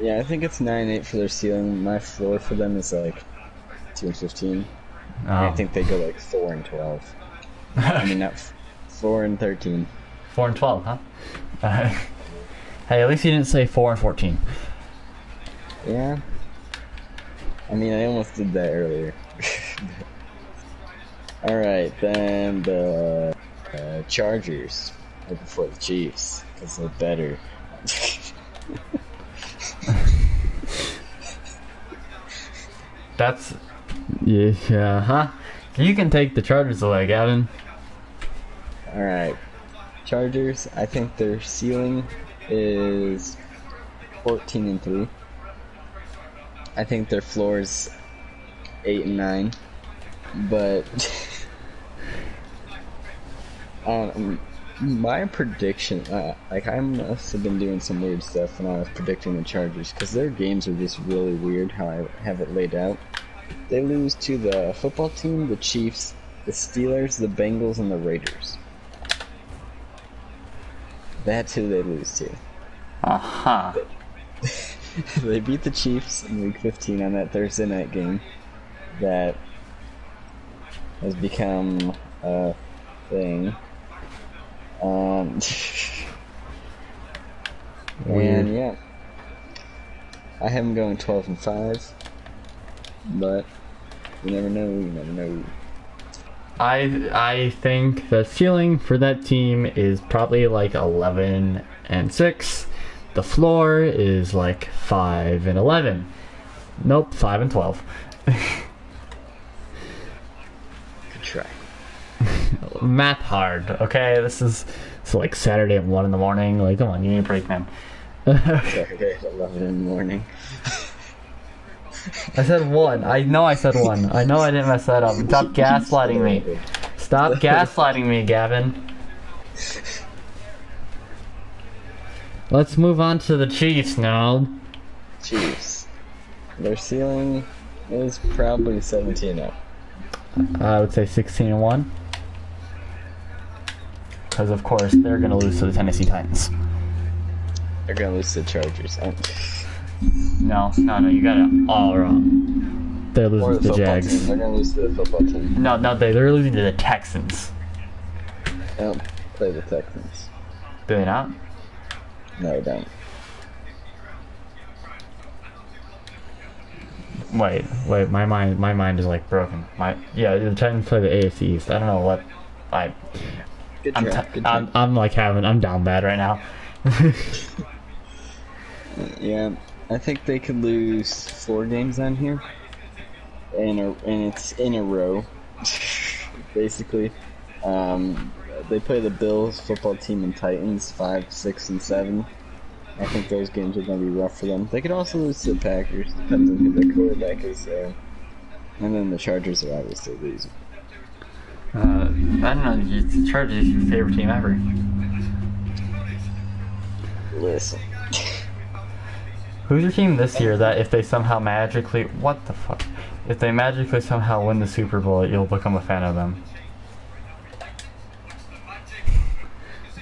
I think it's 9-8 for their ceiling. My floor for them is like 2-15. Oh. I think they go like 4-12. I mean, not 4-13. 4-12, huh? Hey, at least you didn't say 4-14. Yeah. I mean, I almost did that earlier. Alright, then the Chargers are before the Chiefs, because they're better. That's... Yeah, huh? You can take the Chargers away, Gavin. Alright. Chargers, I think their ceiling is 14-3. I think their floor is 8-9. But my prediction, like I must have been doing some weird stuff when I was predicting the Chargers, because their games are just really weird how I have it laid out. They lose to the football team, the Chiefs, the Steelers, the Bengals, and the Raiders. That's who they lose to. Uh-huh. They beat the Chiefs in Week 15 on that Thursday night game that has become a thing. Weird. And yeah, I have them going 12-5, but you never know. You never know. I think the ceiling for that team is probably like 11-6. The floor is like 5-11. Nope, 5-12. Good try. Math hard, okay? This is like Saturday at 1 in the morning. Like, come on, you need a break, man. Saturday at 11 in the morning. I said 1. I know I said 1. I know I didn't mess that up. Stop gaslighting me. Stop gaslighting me, Gavin. Let's move on to the Chiefs now. Chiefs. Their ceiling is probably 17-0. I would say 16-1. Because, of course, they're going to lose to the Tennessee Titans. They're going to lose to the Chargers. No, you got it all wrong. They're losing to the Jags. Team. They're going to lose to the football team. No, they're losing to the Texans. They don't play the Texans. Do they not? No, they don't. Wait, my mind is like broken. The Titans play the AFC East. I don't know what Good try. I'm down bad right now. Yeah, I think they could lose 4 games on here, and it's in a row, basically. They play the Bills, football team, and Titans 5, 6, and 7. I think those games are going to be rough for them. They could also lose to the Packers, depends on who their quarterback is there. And then the Chargers are obviously losing. I don't know, the Chargers is your favorite team ever. Listen. Who's your team this year that if they somehow magically... What the fuck? If they magically somehow win the Super Bowl, you'll become a fan of them?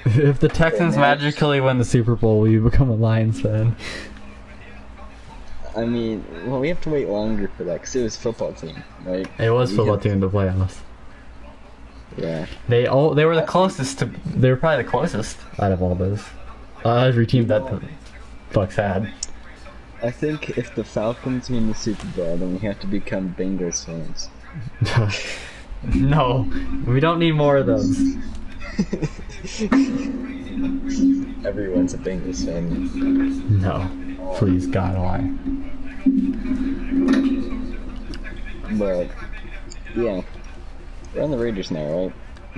If the Texans magically win the Super Bowl, will you become a Lions fan? I mean, well, we have to wait longer for that, because it was football team, right? It was football team in the playoffs. Yeah. They were the closest to... They were probably the closest out of all those. Every team that the Bucks had. I think if the Falcons win the Super Bowl, then we have to become Bengals fans. No, we don't need more of those. Everyone's a Bengals fan. No, please, God, why? But, yeah. They're on the Raiders now, right?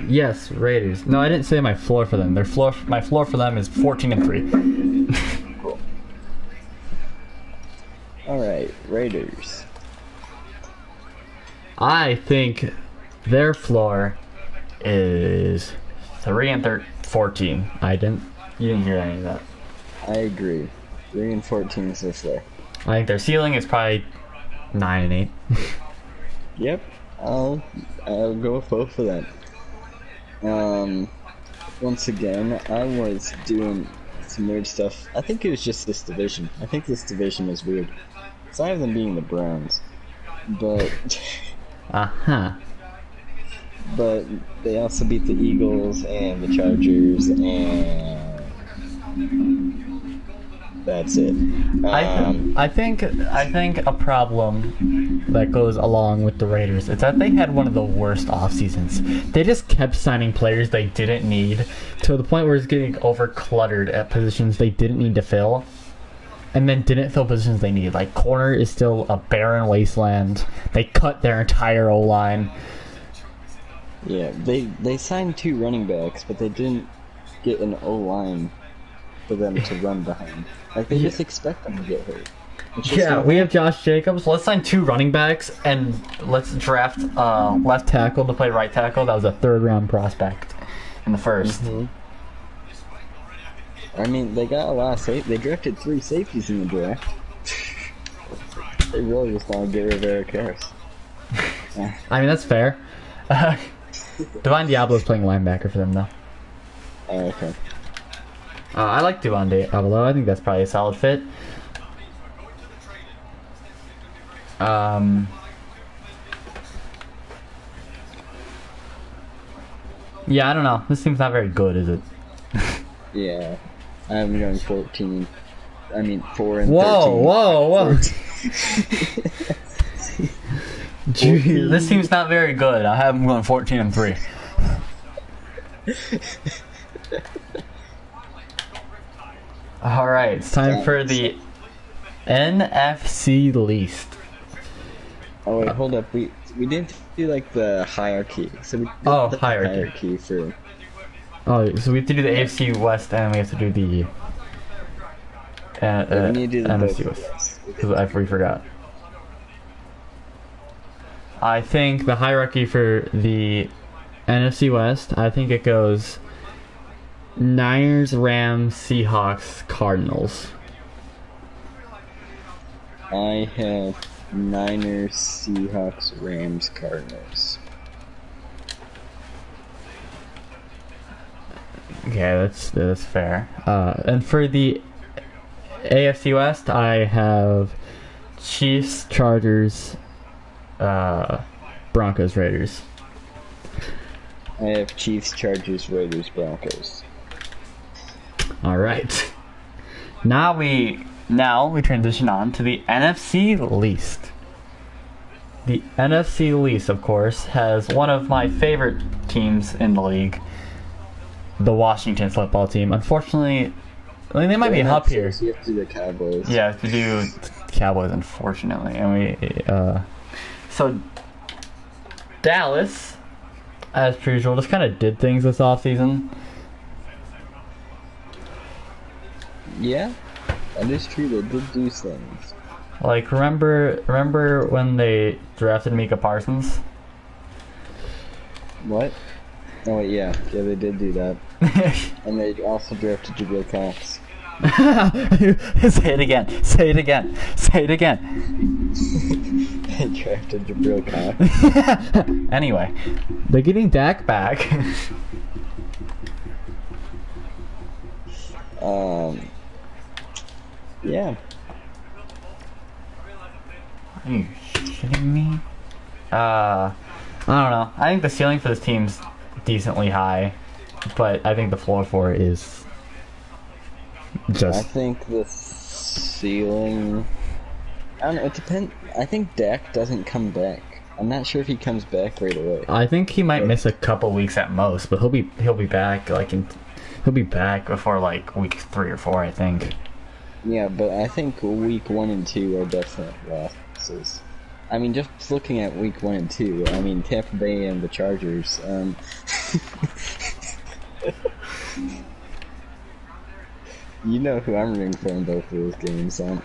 Yes, Raiders. No, I didn't say my floor for them. My floor for them is 14-3. Cool. Alright, Raiders. I think their floor is 3-14. You didn't hear any of that. I agree. 3-14 is their floor. I think their ceiling is probably 9-8. Yep, I'll go with both of them. once again, I was doing some weird stuff. I think it was just this division. I think this division is weird. So I have them being the Browns, but but they also beat the Eagles and the Chargers, and that's it. I think a problem that goes along with the Raiders is that they had one of the worst off seasons. They just kept signing players they didn't need to the point where it's getting over cluttered at positions they didn't need to fill, and then didn't fill positions they needed. Like corner is still a barren wasteland. They cut their entire O line. Yeah, they signed 2 running backs, but they didn't get an O line for them to run behind. Like they just expect them to get hurt. Yeah, we have Josh Jacobs. Let's sign 2 running backs and let's draft left tackle to play right tackle. That was a 3rd round prospect in the first. Mm-hmm. I mean, they got a lot of They drafted 3 safeties in the draft. They really just want to get rid of Eric Harris. I mean, that's fair. Divine Diablo's playing linebacker for them, though. Oh, okay. I like Divine Diablo. I think that's probably a solid fit. Yeah, I don't know. This team's not very good, is it? Yeah. I'm going 14. I mean, 4 and whoa, 13. Gee, this team's not very good. I have them going 14 and 3. Alright, it's time for the NFC least. Oh wait, hold up. We didn't do like the hierarchy. So we did the hierarchy for. Oh, so we have to do the AFC West and we have to do the we need to do the NFC West. Because I forgot. I think the hierarchy for the NFC West, I think it goes Niners, Rams, Seahawks, Cardinals. I have Niners, Seahawks, Rams, Cardinals. Okay, that's fair. And for the AFC West, I have Chiefs, Chargers, Broncos, Raiders. I have Chiefs, Chargers, Raiders, Broncos. All right. Now we transition on to the NFC least. The NFC least, of course, has one of my favorite teams in the league, the Washington football team. Unfortunately, I mean, they might be up here. You have to do the Cowboys. Yeah, I have to do Cowboys, unfortunately. And so Dallas, as per usual, just kind of did things this offseason. Yeah, that is true. They did do things. Like, remember when they drafted Micah Parsons? What? Oh wait, yeah, they did do that. And they also drafted Jabril Cox. Say it again. Say it again. Say it again. They drafted Jabril Cox. Anyway, they're getting Dak back. Yeah. Are you kidding me? I don't know. I think the ceiling for this team's decently high, but I think the floor for it is just. I think the ceiling. I don't know. It depends. I think Dak doesn't come back. I'm not sure if he comes back right away. I think he might miss a couple weeks at most, but he'll be back he'll be back before like week 3 or 4, I think. Yeah, but I think week 1 and 2 are definite losses. I mean, just looking at week 1 and 2, I mean, Tampa Bay and the Chargers, you know who I'm rooting for in both of those games, so.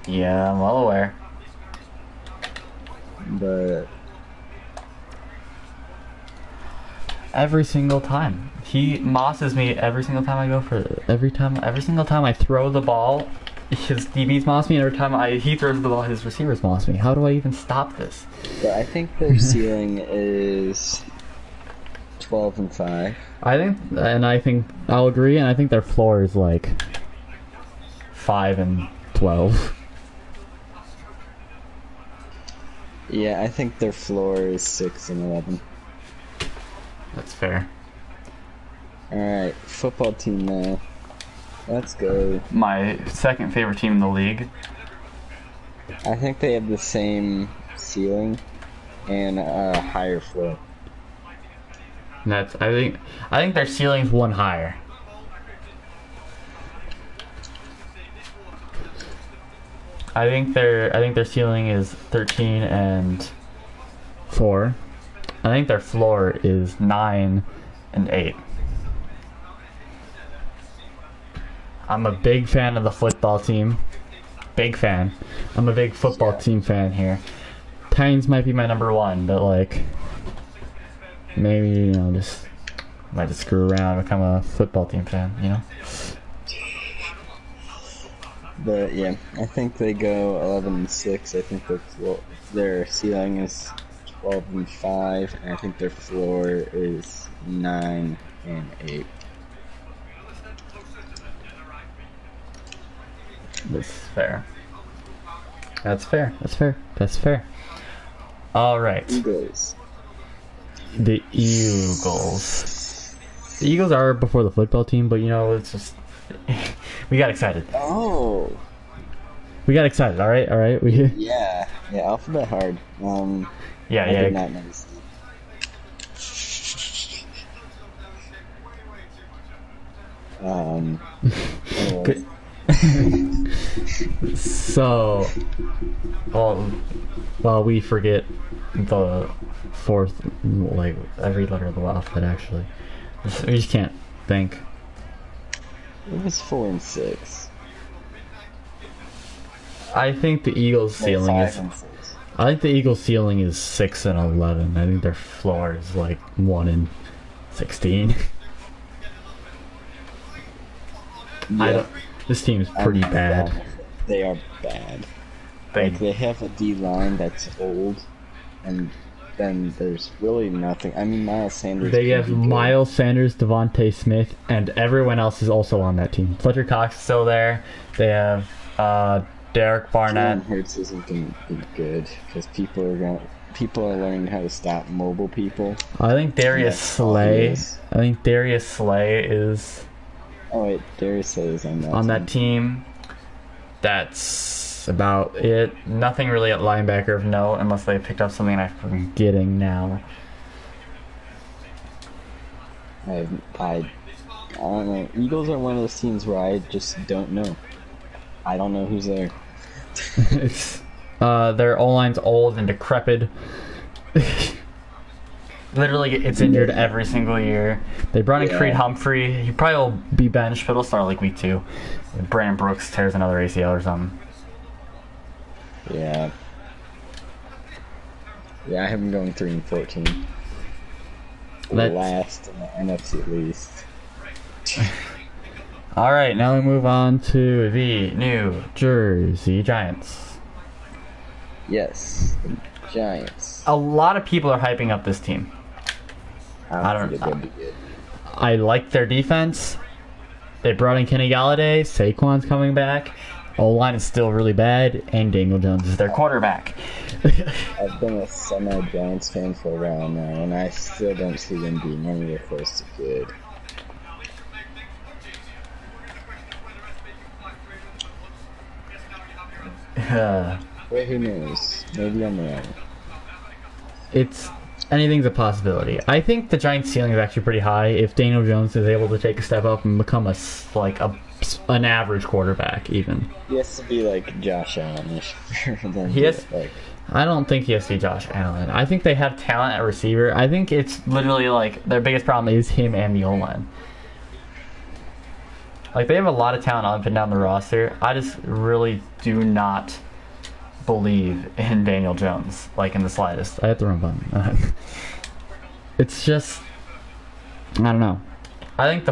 Yeah, I'm well aware. But every single time he mosses me every single time I go for every single time I throw the ball, his DBs moss me, and every time he throws the ball, his receivers moss me. How do I even stop this? But I think their ceiling is 12-5. I think I'll agree, and I think their floor is like 5-12. Yeah, I think their floor is 6-11. That's fair. Alright, football team now. Let's go. My second favorite team in the league. I think they have the same ceiling and a higher floor. And that's I think their ceiling's one higher. I think their ceiling is 13-4. I think their floor is 9-8. I'm a big fan of the football team. Big fan. I'm a big football team fan here. Titans might be my number one, but like maybe just might just screw around and become a football team fan, But yeah, I think they go 11-6. I think their ceiling is 12-5, and I think their floor is 9-8. That's fair. That's fair. That's fair. That's fair. All right. Eagles. The Eagles. The Eagles are before the football team, but it's just we got excited. Oh. We got excited. All right. Yeah. Alphabet hard. Yeah. I did not notice that. Good. So, while we forget the fourth, like every letter of the alphabet, actually, we just can't think. It was 4-6. I think the Eagles' ceiling is. 5-6. I think the Eagles' ceiling is 6-11. I think their floor is like 1-16. Yeah. This team's pretty bad. They are bad. They have a D line that's old, and then there's really nothing. I mean, Miles Sanders. They have Miles Sanders, Devontae Smith, and everyone else is also on that team. Fletcher Cox is still there. They have Derek Barnett. Jalen Hurts isn't going to be good because people are learning how to stop mobile people. I think Darius Slay. Is. Oh wait, Darius Slay is on that team. That's about it. Nothing really at linebacker of note, unless they picked up something I'm forgetting now. I don't know. Eagles are one of those teams where I just don't know. I don't know who's there. It's their O-line's old and decrepit. Literally, it's injured every single year. They brought in Creed Humphrey. He probably will be benched, but he'll start like week 2. Brandon Brooks tears another ACL or something. Yeah. Yeah, I have him going 3-14. Last in the NFC least. All right, now we move on to the New Jersey Giants. Yes, the Giants. A lot of people are hyping up this team. I don't think they're going to be good. I like their defense. They brought in Kenny Galladay. Saquon's coming back. O-line is still really bad, and Daniel Jones is their quarterback. I've been a semi-Giants fan for a while now, and I still don't see them being anywhere close to good. Wait, who knows? Maybe I'm wrong. Anything's a possibility. I think the Giants' ceiling is actually pretty high if Daniel Jones is able to take a step up and become an average quarterback, even. He has to be like Josh Allen-ish. I don't think he has to be Josh Allen. I think they have talent at receiver. I think it's literally like their biggest problem is him and the O-line. Like, they have a lot of talent up and down the roster. I just really do not believe in Daniel Jones, like, in the slightest. I hit the wrong button. It's just, I don't know. I think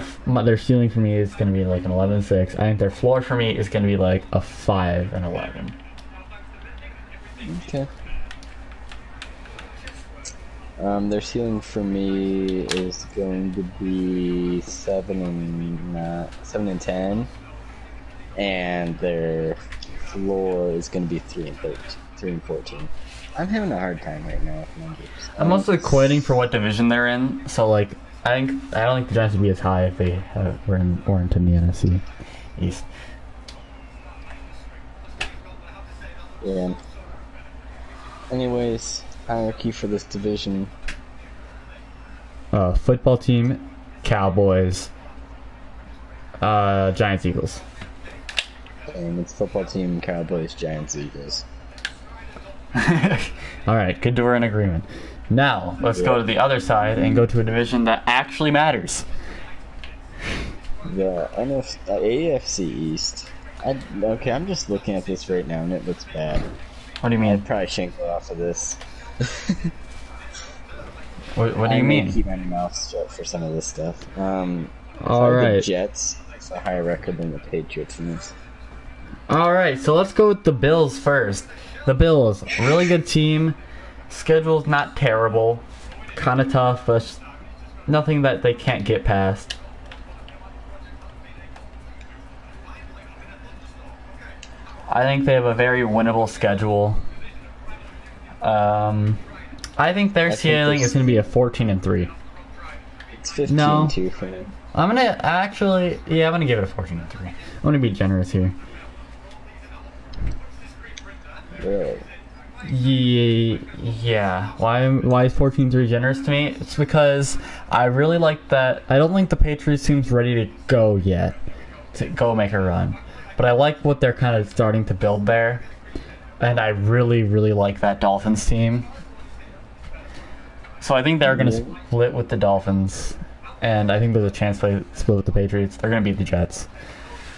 their ceiling for me is going to be like an 11-6. I think their floor for me is going to be like a 5-11. Okay. Their ceiling for me is going to be 7 and 10, and their floor is going to be 3 and 14. I'm having a hard time right now with numbers. I'm also quitting for what division they're in. So like, I don't think the Giants would be as high if they weren't in the NFC East. Yeah. Anyways, hierarchy for this division. Football team, Cowboys, Giants, Eagles. And it's football team, Cowboys, Giants, Eagles. Alright, good to we're in agreement. Now, let's go to the other side and go to a division that actually matters. The AFC East. Okay, I'm just looking at this right now and it looks bad. What do you mean? I probably shouldn't go off of this. What do you mean? Keep my mouth shut for some of this stuff. Alright. The Jets, it's a higher record than the Patriots in this. Alright, so let's go with the Bills first. The Bills, really good team. Schedule's not terrible. Kind of tough, but nothing that they can't get past. I think they have a very winnable schedule. I think their ceiling is going to be a 14-3. It's 15-2 for them. I'm going to actually, I'm going to give it a 14-3. I'm going to be generous here. Really? Yeah. Why is 14-3 generous to me? It's because I really like that. I don't think the Patriots team's ready to go yet, to go make a run. But I like what they're kind of starting to build there. And I really, really like that Dolphins team. So I think they're going to split with the Dolphins. And I think there's a chance they split with the Patriots. They're going to beat the Jets.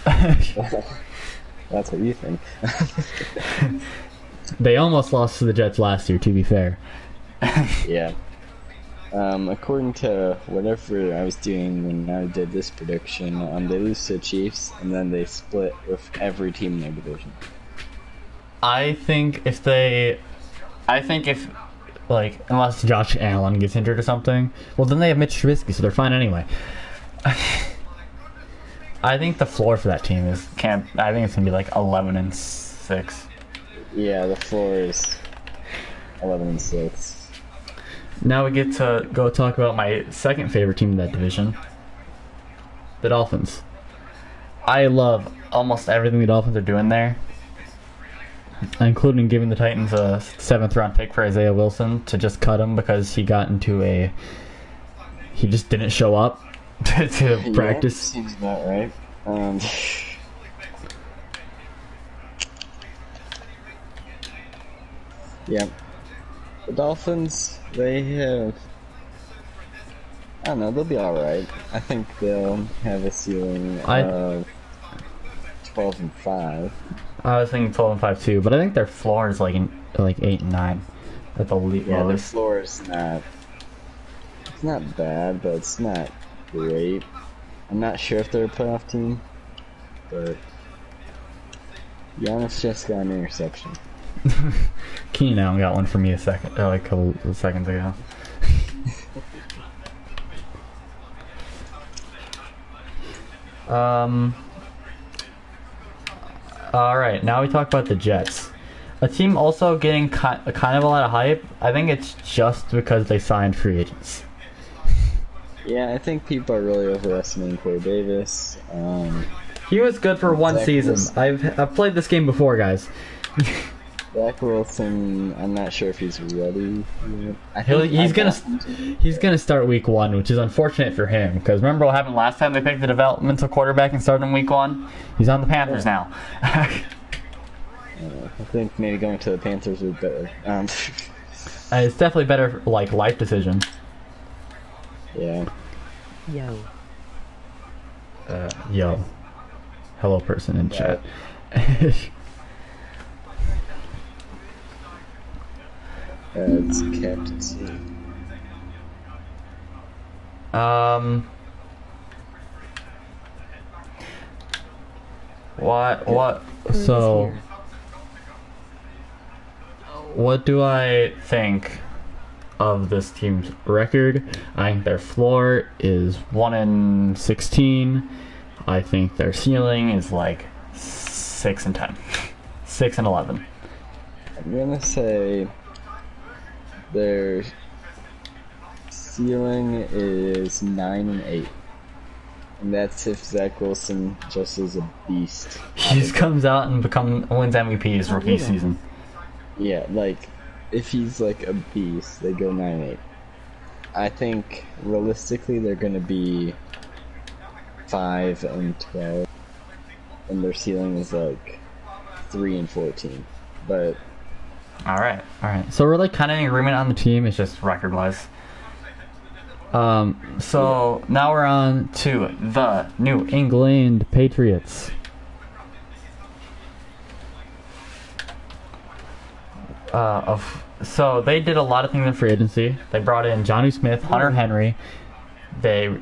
That's what you think. They almost lost to the Jets last year, to be fair. Yeah. According to whatever I was doing when I did this prediction, they lose to the Chiefs, and then they split with every team in their division. I think if, unless Josh Allen gets injured or something, well, then they have Mitch Trubisky, so they're fine anyway. I think the floor for that team is I think it's gonna be like 11-6. Yeah, the floor is 11-6. Now we get to go talk about my second favorite team in that division, the Dolphins. I love almost everything the Dolphins are doing there, including giving the Titans a 7th-round pick for Isaiah Wilson to just cut him because he just didn't show up to practice. Seems about right. Yeah. The Dolphins, they have... I don't know, they'll be alright. I think they'll have a ceiling of 12-5. I was thinking 12-5 too, but I think their floor is like 8-9 at the league. Yeah, their floor is not... It's not bad, but it's not great. I'm not sure if they're a playoff team, but... Giannis just got an interception. Keenan Allen got one for me a couple of seconds ago. Alright, now we talk about the Jets. A team also getting kind of a lot of hype. I think it's just because they signed free agents. Yeah, I think people are really overestimating Corey Davis. He was good for one season. I've played this game before, guys. Zach Wilson, I'm not sure if he's ready yet. He's gonna start week 1, which is unfortunate for him because remember what happened last time they picked the developmental quarterback and started him week 1? He's on the Panthers now. I think maybe going to the Panthers would be better. It's definitely better, life decision. Yeah. Yo. Hello, person in chat. It's captaincy. What? So, what do I think of this team's record. I think their floor is 1-16. I think their ceiling is like 6-10, 6-11. I'm gonna say their ceiling is 9-8, and that's if Zach Wilson just is a beast. He just comes out and wins MVP his rookie season. Yeah, like if he's like a beast, they go 9-8. I think realistically they're gonna be 5-12, and their ceiling is like 3-14. But all right. So we're like kind of in agreement on the team. It's just record-wise. So now we're on to the New England Patriots. So they did a lot of things in free agency. They brought in Johnny Smith, Hunter Henry,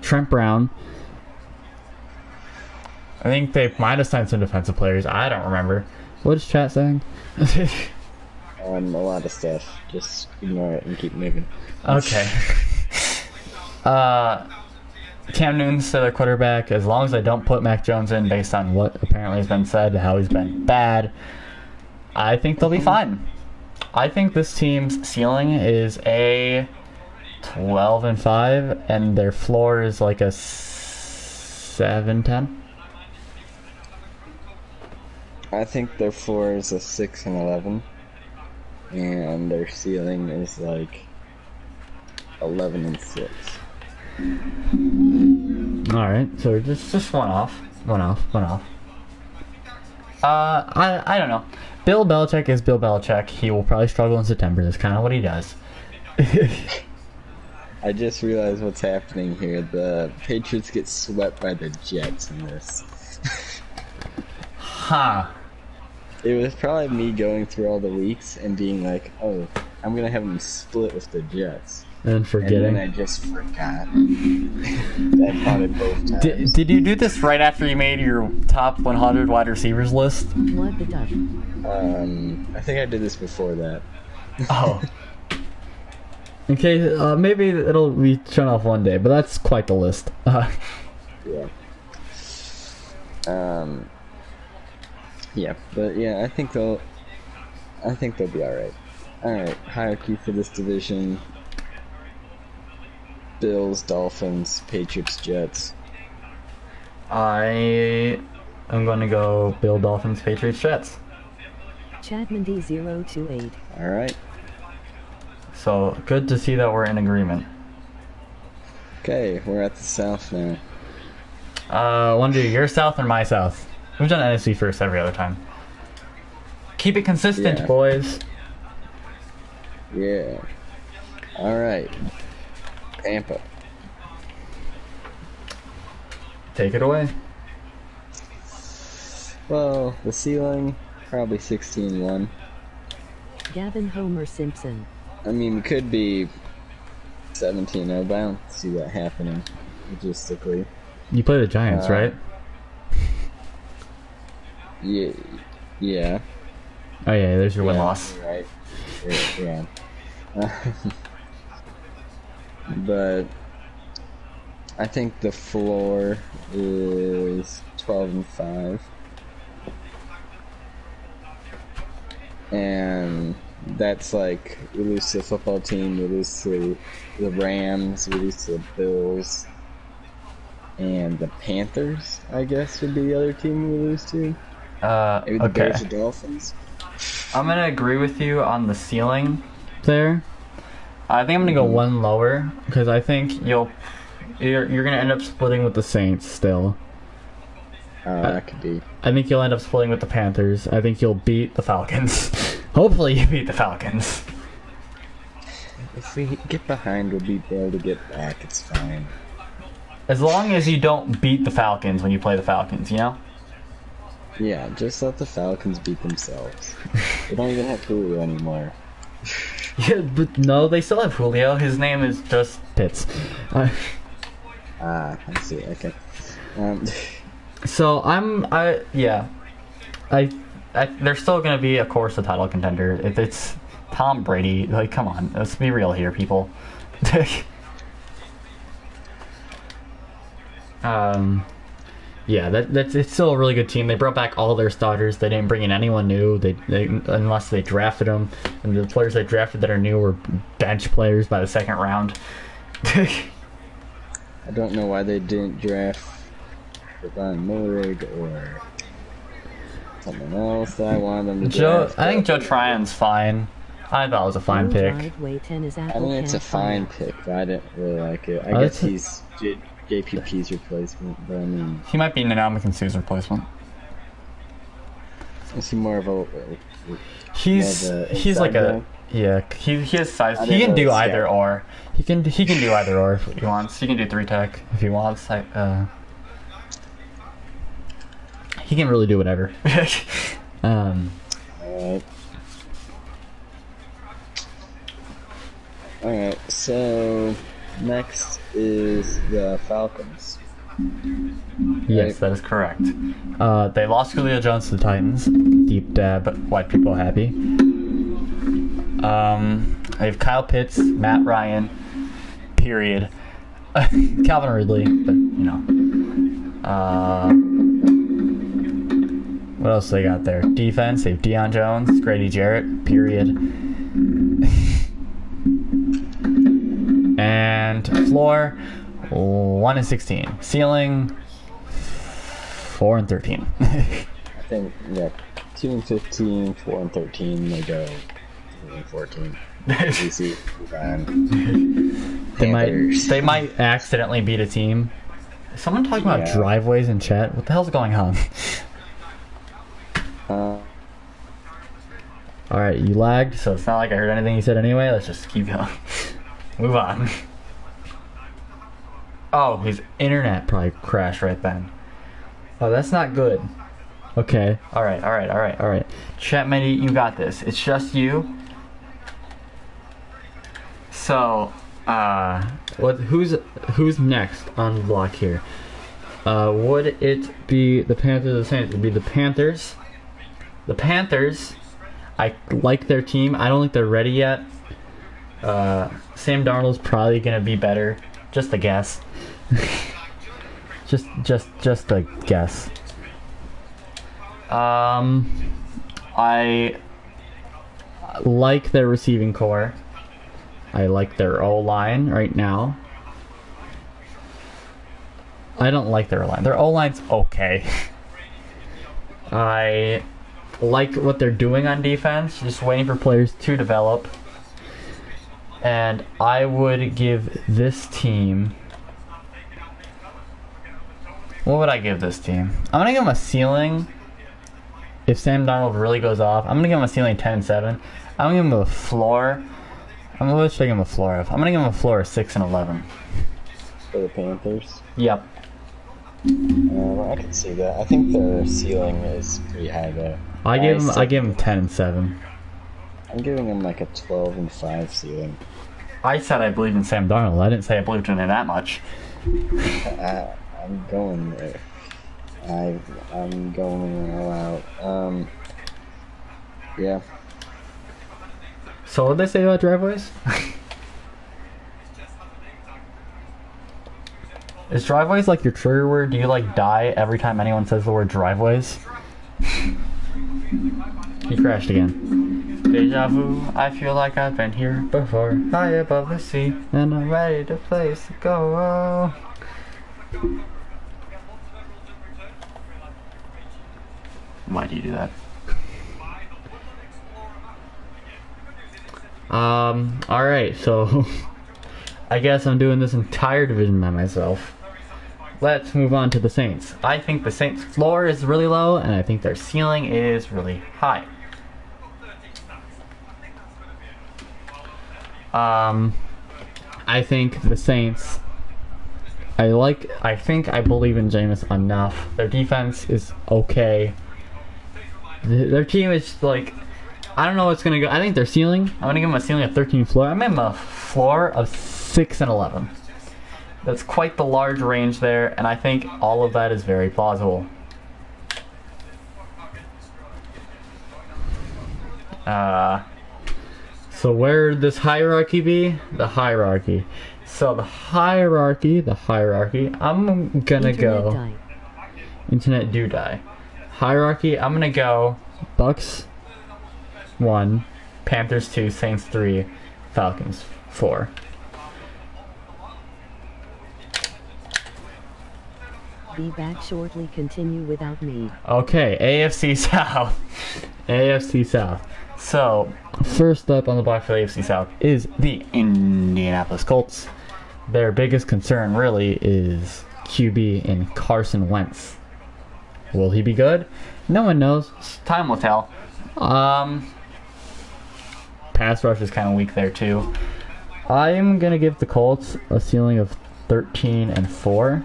Trent Brown. I think they might have signed some defensive players. I don't remember. What is chat saying? a lot of stuff. Just ignore it and keep moving. Okay. Cam Newton's their quarterback. As long as they don't put Mac Jones in, based on what apparently has been said, how he's been bad, I think they'll be fine. I think this team's ceiling is a 12-5, and their floor is like a 7-10. I think their floor is a 6-11, and their ceiling is like 11-6. All right, so just one off. I don't know. Bill Belichick is Bill Belichick. He will probably struggle in September. That's kind of what he does. I just realized what's happening here. The Patriots get swept by the Jets in this. Huh. It was probably me going through all the weeks and being like, oh, I'm going to have them split with the Jets. And forgetting. And then I just forgot. That happened both times. Did you do this right after you made your top 100 wide receivers list? What the duck? I think I did this before that. Oh. Okay, maybe it'll be shown off one day, but that's quite the list. Yeah. Yeah, but yeah, I think they'll be alright. Alright, hierarchy for this division. Bills, Dolphins, Patriots, Jets. I am going to go Bill, Dolphins, Patriots, Jets. Chatmendy 028. Alright. So, good to see that we're in agreement. Okay, we're at the South now. Want to do your South or my South? We've done NFC first every other time. Keep it consistent, Yeah. boys. Yeah. Alright. Tampa. Take it away. Well, the ceiling, probably 16-1. Gavin Homer Simpson. I mean, it could be 17-0, but I don't see that happening logistically. You play the Giants, right? Yeah. Yeah. Oh yeah, there's your Yeah, win-loss. Right. Yeah. But I think the floor is 12-5, and that's like we lose to the football team, we lose to the Rams, we lose to the Bills, and the Panthers, I guess, would be the other team we lose to. Maybe the Okay. Bears or Dolphins. I'm gonna agree with you on the ceiling there. I think I'm gonna go one lower because I think you're gonna end up splitting with the Saints still. That could be. I think you'll end up splitting with the Panthers. I think you'll beat the Falcons. Hopefully you beat the Falcons. If we get behind, we'll be able to get back. It's fine. As long as you don't beat the Falcons when you play the Falcons, you know? Yeah, just let the Falcons beat themselves. They don't even have Julio anymore. Yeah, but no, they still have Julio. His name is just Pitts. I see. Okay. So they're still gonna be, of course, a title contender. It's Tom Brady. Like, come on, let's be real here, people. Yeah, it's still a really good team. They brought back all their starters. They didn't bring in anyone new. They unless they drafted them, and the players they drafted that are new were bench players by the second round. I don't know why they didn't draft Van Morig or someone else that I wanted them to draft. I think Joe Tryon's fine. I thought it was a fine pick. Driveway 10 is I Apple think it's a fine pick, but I didn't really like it. I guess he's JPP's replacement, but I mean... He might be Nanamakan Sue's replacement. Is he more of a... He's like a... Yeah, he has size. He can do either or. He can do either or if he wants. He can do 3-tech if he wants. He can really do whatever. Alright, so next is the Falcons. Yes, that is correct. They lost Julio Jones to the Titans. Deep dab, white people happy. I have Kyle Pitts, Matt Ryan, period. Calvin Ridley, but you know. What else they got there? Defense, they have Deion Jones, Grady Jarrett, period. And floor, 1-16. Ceiling, 4-13. I think, yeah, 2-15, 4-13, they go 3-14. They might accidentally beat a team. Is someone talking about driveways in chat? What the hell's going on? Alright, you lagged, so it's not like I heard anything you said anyway. Let's just keep going. Move on. Oh, his internet probably crashed right then. Oh, that's not good. Okay. Alright. Chatmendy, you got this. It's just you. So, who's next on the block here? Would it be the Panthers or the Saints? It would be the Panthers. The Panthers, I like their team. I don't think they're ready yet. Sam Darnold's probably gonna be better. Just a guess. just a guess. I like their receiving core. I like their O-line right now. I don't like their O-line. Their O-line's okay. I like what they're doing on defense. Just waiting for players to develop. And I would give this team... What would I give this team? I'm going to give them a ceiling. If Sam Darnold really goes off, I'm going to give him a ceiling 10-7. I'm going to give him a floor. What should I give him a floor of? I'm going to give him a floor of 6-11. For the Panthers? Yep. I can see that. I think their ceiling is pretty high though. I give him 10-7. I'm giving him like a 12-5 ceiling. I said I believed in Sam Darnold. I didn't say I believed in him that much. I'm going there. I'm going all out. Yeah. So what did they say about driveways? Is driveways like your trigger word? Do you like die every time anyone says the word driveways? He crashed again. Deja vu, I feel like I've been here before. High above the sea, and I'm ready to place to go. Why do you do that? Alright, so I guess I'm doing this entire division by myself. Let's move on to the Saints. I think the Saints' floor is really low, and I think their ceiling is really high. I think the Saints... I believe in Jameis enough. Their defense is okay. Their team is like... I don't know what's going to go... I think their ceiling... I'm going to give them a ceiling of 13 floor. I'm going to give them a floor of 6-11. That's quite the large range there, and I think all of that is very plausible. So where would this hierarchy be? The hierarchy. So the hierarchy. I'm gonna go. Die. Internet do die. Hierarchy. I'm gonna go. Bucks 1, Panthers 2, Saints 3, Falcons 4. Be back shortly. Continue without me. Okay, AFC South. AFC South. So, first up on the block for the AFC South is the Indianapolis Colts. Their biggest concern really is QB in Carson Wentz. Will he be good? No one knows. Time will tell. Pass rush is kind of weak there too. I'm gonna give the Colts a ceiling of 13-4.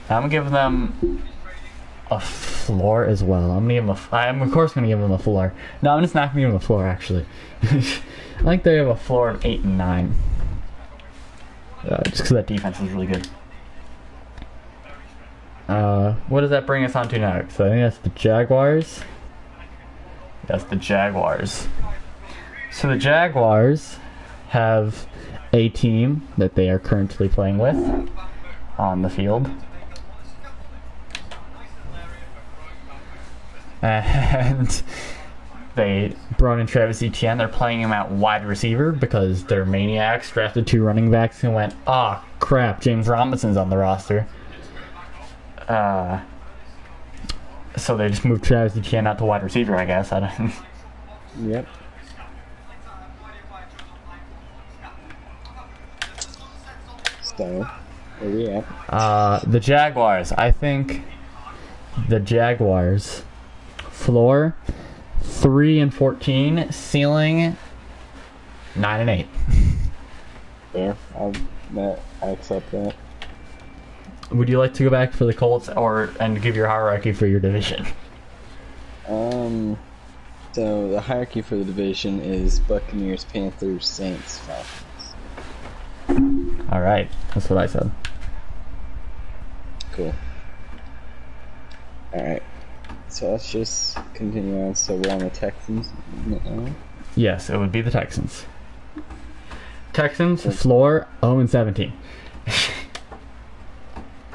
I'm gonna give them a floor as well. I'm gonna give them I'm of course gonna give them a floor. No, I'm just not gonna give them a floor actually. I think they have a floor of 8-9. Just because that defense is really good. What does that bring us on to next? So I think that's the Jaguars. That's the Jaguars. So the Jaguars have a team that they are currently playing with on the field. And they brought in Travis Etienne. They're playing him at wide receiver because they're maniacs. Drafted 2 running backs and went, ah, crap, James Robinson's on the roster. So they just moved Travis Etienne out to wide receiver, I guess. I don't. Yep. So, where we at? The Jaguars. I think the Jaguars floor 3-14, ceiling 9-8. Fair. I accept that. Would you like to go back for the Colts and give your hierarchy for your division? So the hierarchy for the division is Buccaneers, Panthers, Saints, Falcons. All right, that's what I said. Cool. All right. So let's just continue on. So we're on the Texans now. Yes, it would be the Texans. Texans floor 0-17.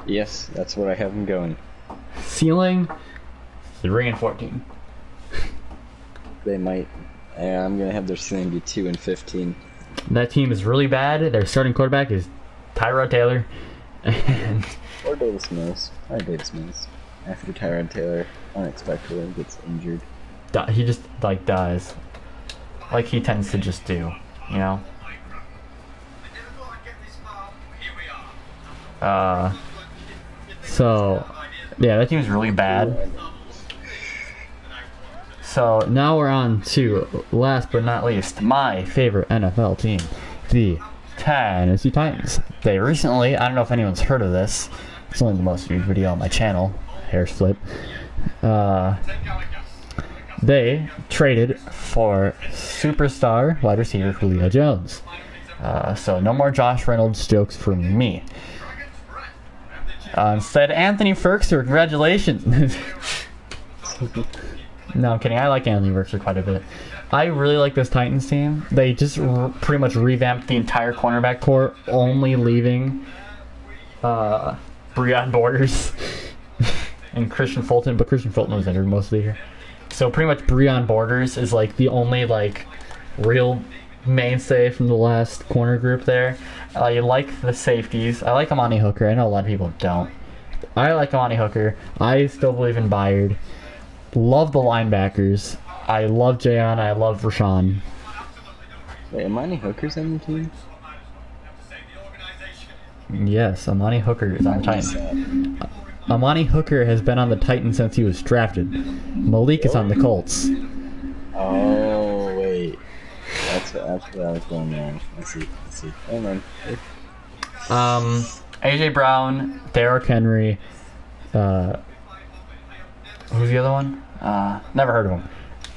Yes, that's what I have them going. Ceiling 3-14. They might. I'm gonna have their ceiling be 2-15. That team is really bad. Their starting quarterback is Tyrod Taylor. And Or Davis Mills. Or Davis Mills. After Tyrod Taylor unexpectedly gets injured. he just dies. Like he tends to just do, you know? So, yeah, that team's really bad. So, now we're on to, last but not least, my favorite NFL team, the Tennessee Titans. They recently, I don't know if anyone's heard of this, it's only the most viewed video on my channel, hair flip. They traded for superstar wide receiver Julio Jones. So no more Josh Reynolds jokes from me. Instead, Anthony Firkser, congratulations. No, I'm kidding. I like Anthony Firkser quite a bit. I really like this Titans team. They just pretty much revamped the entire cornerback core, only leaving Breon Borders and Christian Fulton, but Christian Fulton was injured most of the year. So pretty much Breon Borders is like the only real mainstay from the last corner group there. I like the safeties. I like Amani Hooker. I know a lot of people don't. I like Amani Hooker. I still believe in Byard. Love the linebackers. I love Jayon. I love Rashawn. Wait, Amani Hooker's on the team? Yes, Amani Hooker is on the Titans. Amani Hooker has been on the Titans since he was drafted. Malik is on the Colts. Oh, wait. That's what I was going on. Let's see. Hold on. AJ Brown, Derrick Henry, who's the other one? Never heard of him.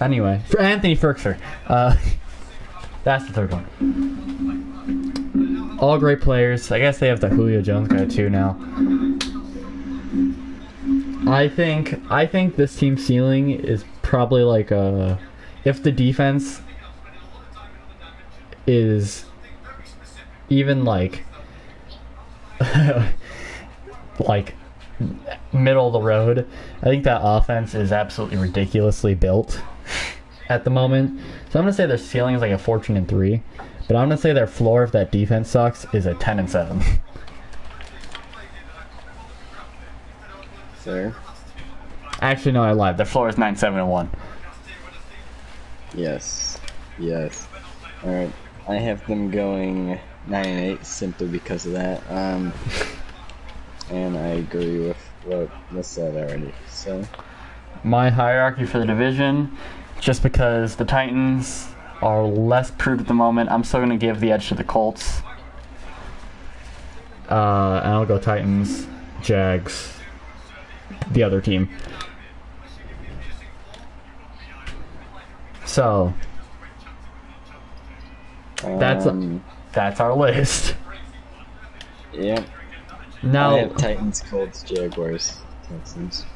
Anyway, for Anthony Firkser. That's the third one. All great players. I guess they have the Julio Jones guy too now. I think this team's ceiling is probably if the defense is even like like middle of the road. I think that offense is absolutely ridiculously built at the moment. So I'm gonna say their ceiling is like a 14-3, but I'm gonna say their floor, if that defense sucks, is a 10-7. Fair. Actually, no, I lied. Their floor is 9-7-1. Yes. Yes. Alright. I have them going 9-8 simply because of that. And I agree with what was said already. So My hierarchy for the division, just because the Titans are less proved at the moment, I'm still going to give the edge to the Colts. And I'll go Titans, Jags, the other team. So that's our list. Yep. Now, I have Titans, Colts, Jaguars, Texans.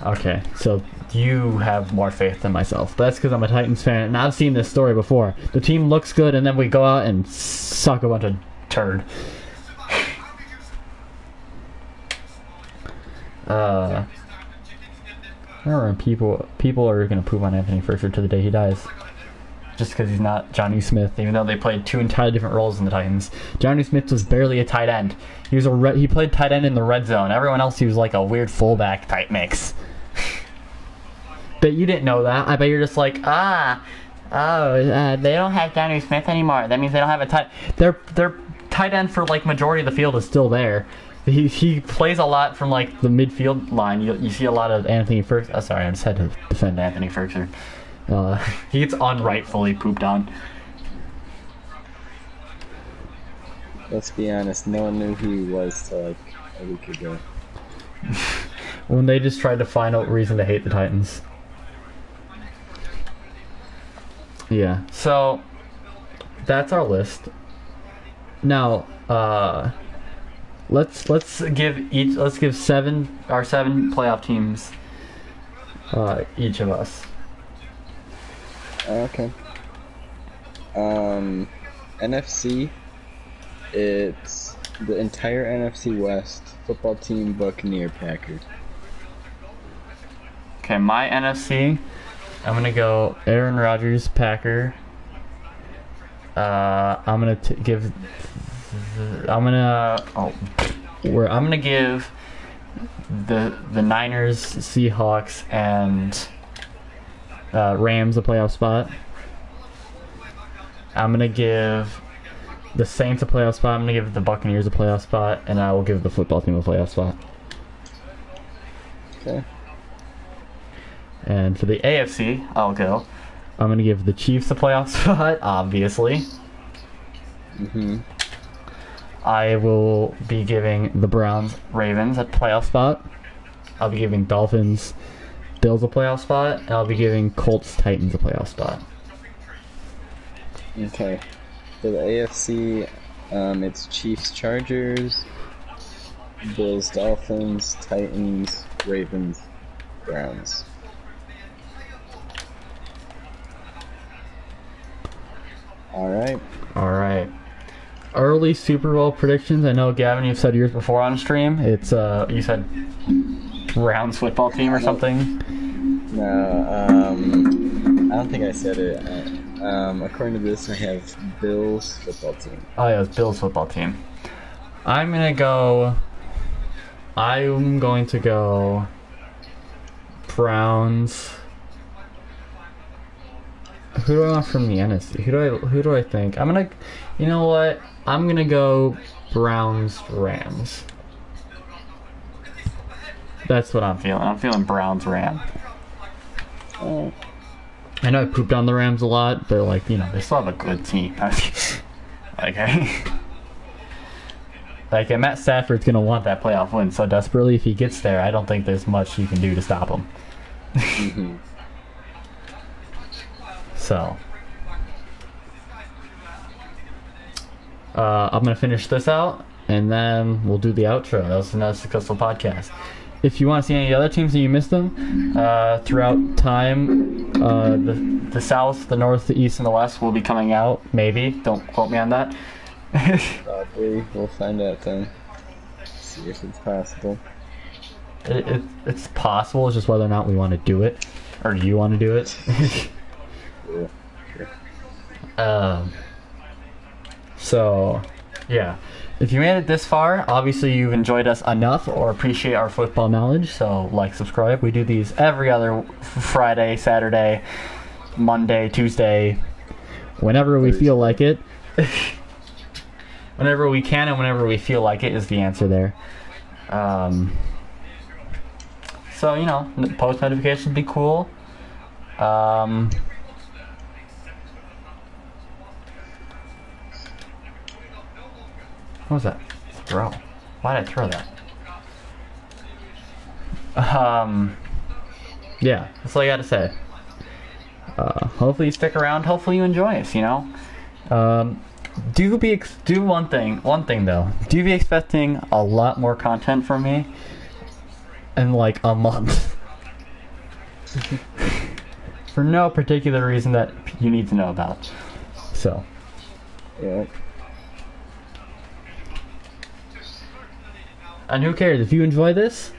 Okay, so you have more faith than myself. That's because I'm a Titans fan, and I've seen this story before. The team looks good, and then we go out and suck a bunch of turd. I remember people are gonna poop on Anthony Firkser to the day he dies, just because he's not Johnny Smith. Even though they played two entirely different roles in the Titans, Johnny Smith was barely a tight end. He played tight end in the red zone. Everyone else, he was like a weird fullback type mix. But you didn't know that. I bet you're just like, they don't have Johnny Smith anymore. That means they don't have a tight. Their tight end for like majority of the field is still there. He plays a lot from like the midfield line. You see a lot of Anthony Firkser. Oh, sorry, I just had to defend Anthony Firkser. He gets unrightfully pooped on. Let's be honest, no one knew who he was till like a week ago. When they just tried to find a reason to hate the Titans. Yeah. So that's our list. Now, let's give our seven playoff teams each of us. Okay. NFC, it's the entire NFC West, football team, Buccaneer, Packers. Okay, my NFC, I'm gonna go Aaron Rodgers, Packer. I'm gonna give the Niners, Seahawks, and Rams a playoff spot. I'm gonna give the Saints a playoff spot. I'm gonna give the Buccaneers a playoff spot, and I will give the football team a playoff spot. Okay. And for the AFC, I'm gonna give the Chiefs a playoff spot, obviously. Mm-hmm. I will be giving the Browns, Ravens a playoff spot. I'll be giving Dolphins, Bills a playoff spot, and I'll be giving Colts, Titans a playoff spot. Okay. For the AFC, it's Chiefs, Chargers, Bills, Dolphins, Titans, Ravens, Browns. Alright. Early Super Bowl predictions. I know, Gavin, you've said yours before on stream. It's, you said Browns football team or something? No, I don't think I said it. According to this, I have Bills football team. Oh, yeah, it's Bills football team. I'm going to go Browns. Who do I want from the NFC? Who do I think? You know what? I'm gonna go Browns, Rams. That's what I'm feeling. I'm feeling Browns, Rams. Oh. I know I pooped on the Rams a lot, but they still have a good team. Matt Stafford's gonna want that playoff win so desperately. If he gets there, I don't think there's much you can do to stop him. Mm-hmm. So, I'm going to finish this out, and then we'll do the outro. That was another successful podcast. if you want to see any other teams and you missed them throughout time, the South, the North, the East, and the West will be coming out. Maybe. Don't quote me on that. Probably. We'll find out then. See if it's possible. It's possible. It's just whether or not we want to do it, or you want to do it. Yeah, sure. So, yeah. If you made it this far, obviously you've enjoyed us enough or appreciate our football knowledge. So, like, subscribe. We do these every other Friday, Saturday, Monday, Tuesday, whenever we feel like it. Whenever we can and whenever we feel like it is the answer there. So, you know, post notifications would be cool. What was that? Throw. Why did I throw that? Yeah, that's all I gotta say. Hopefully you stick around. Hopefully you enjoy us, you know? Do one thing though. Do be expecting a lot more content from me in like a month. For no particular reason that you need to know about. So. Yeah. And who cares? If you enjoy this,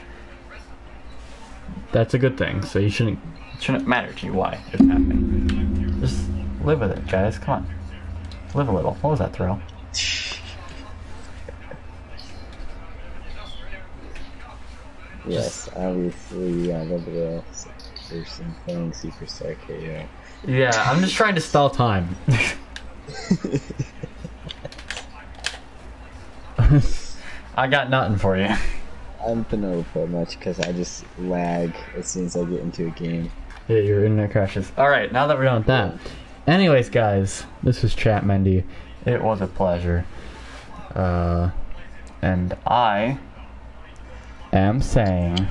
that's a good thing. So you shouldn't matter to you why it's happening. Just live with it, guys. Come on. Live a little. What was that throw? Yes, obviously, Liberal person playing Superstar KO. Yeah, I'm just trying to stall time. I got nothing for you. I haven't been able to play much because I just lag as soon as I get into a game. Yeah, your internet crashes. Alright, now that we're done with that. Anyways, guys, this was Chatmendy. It was a pleasure. And I am saying...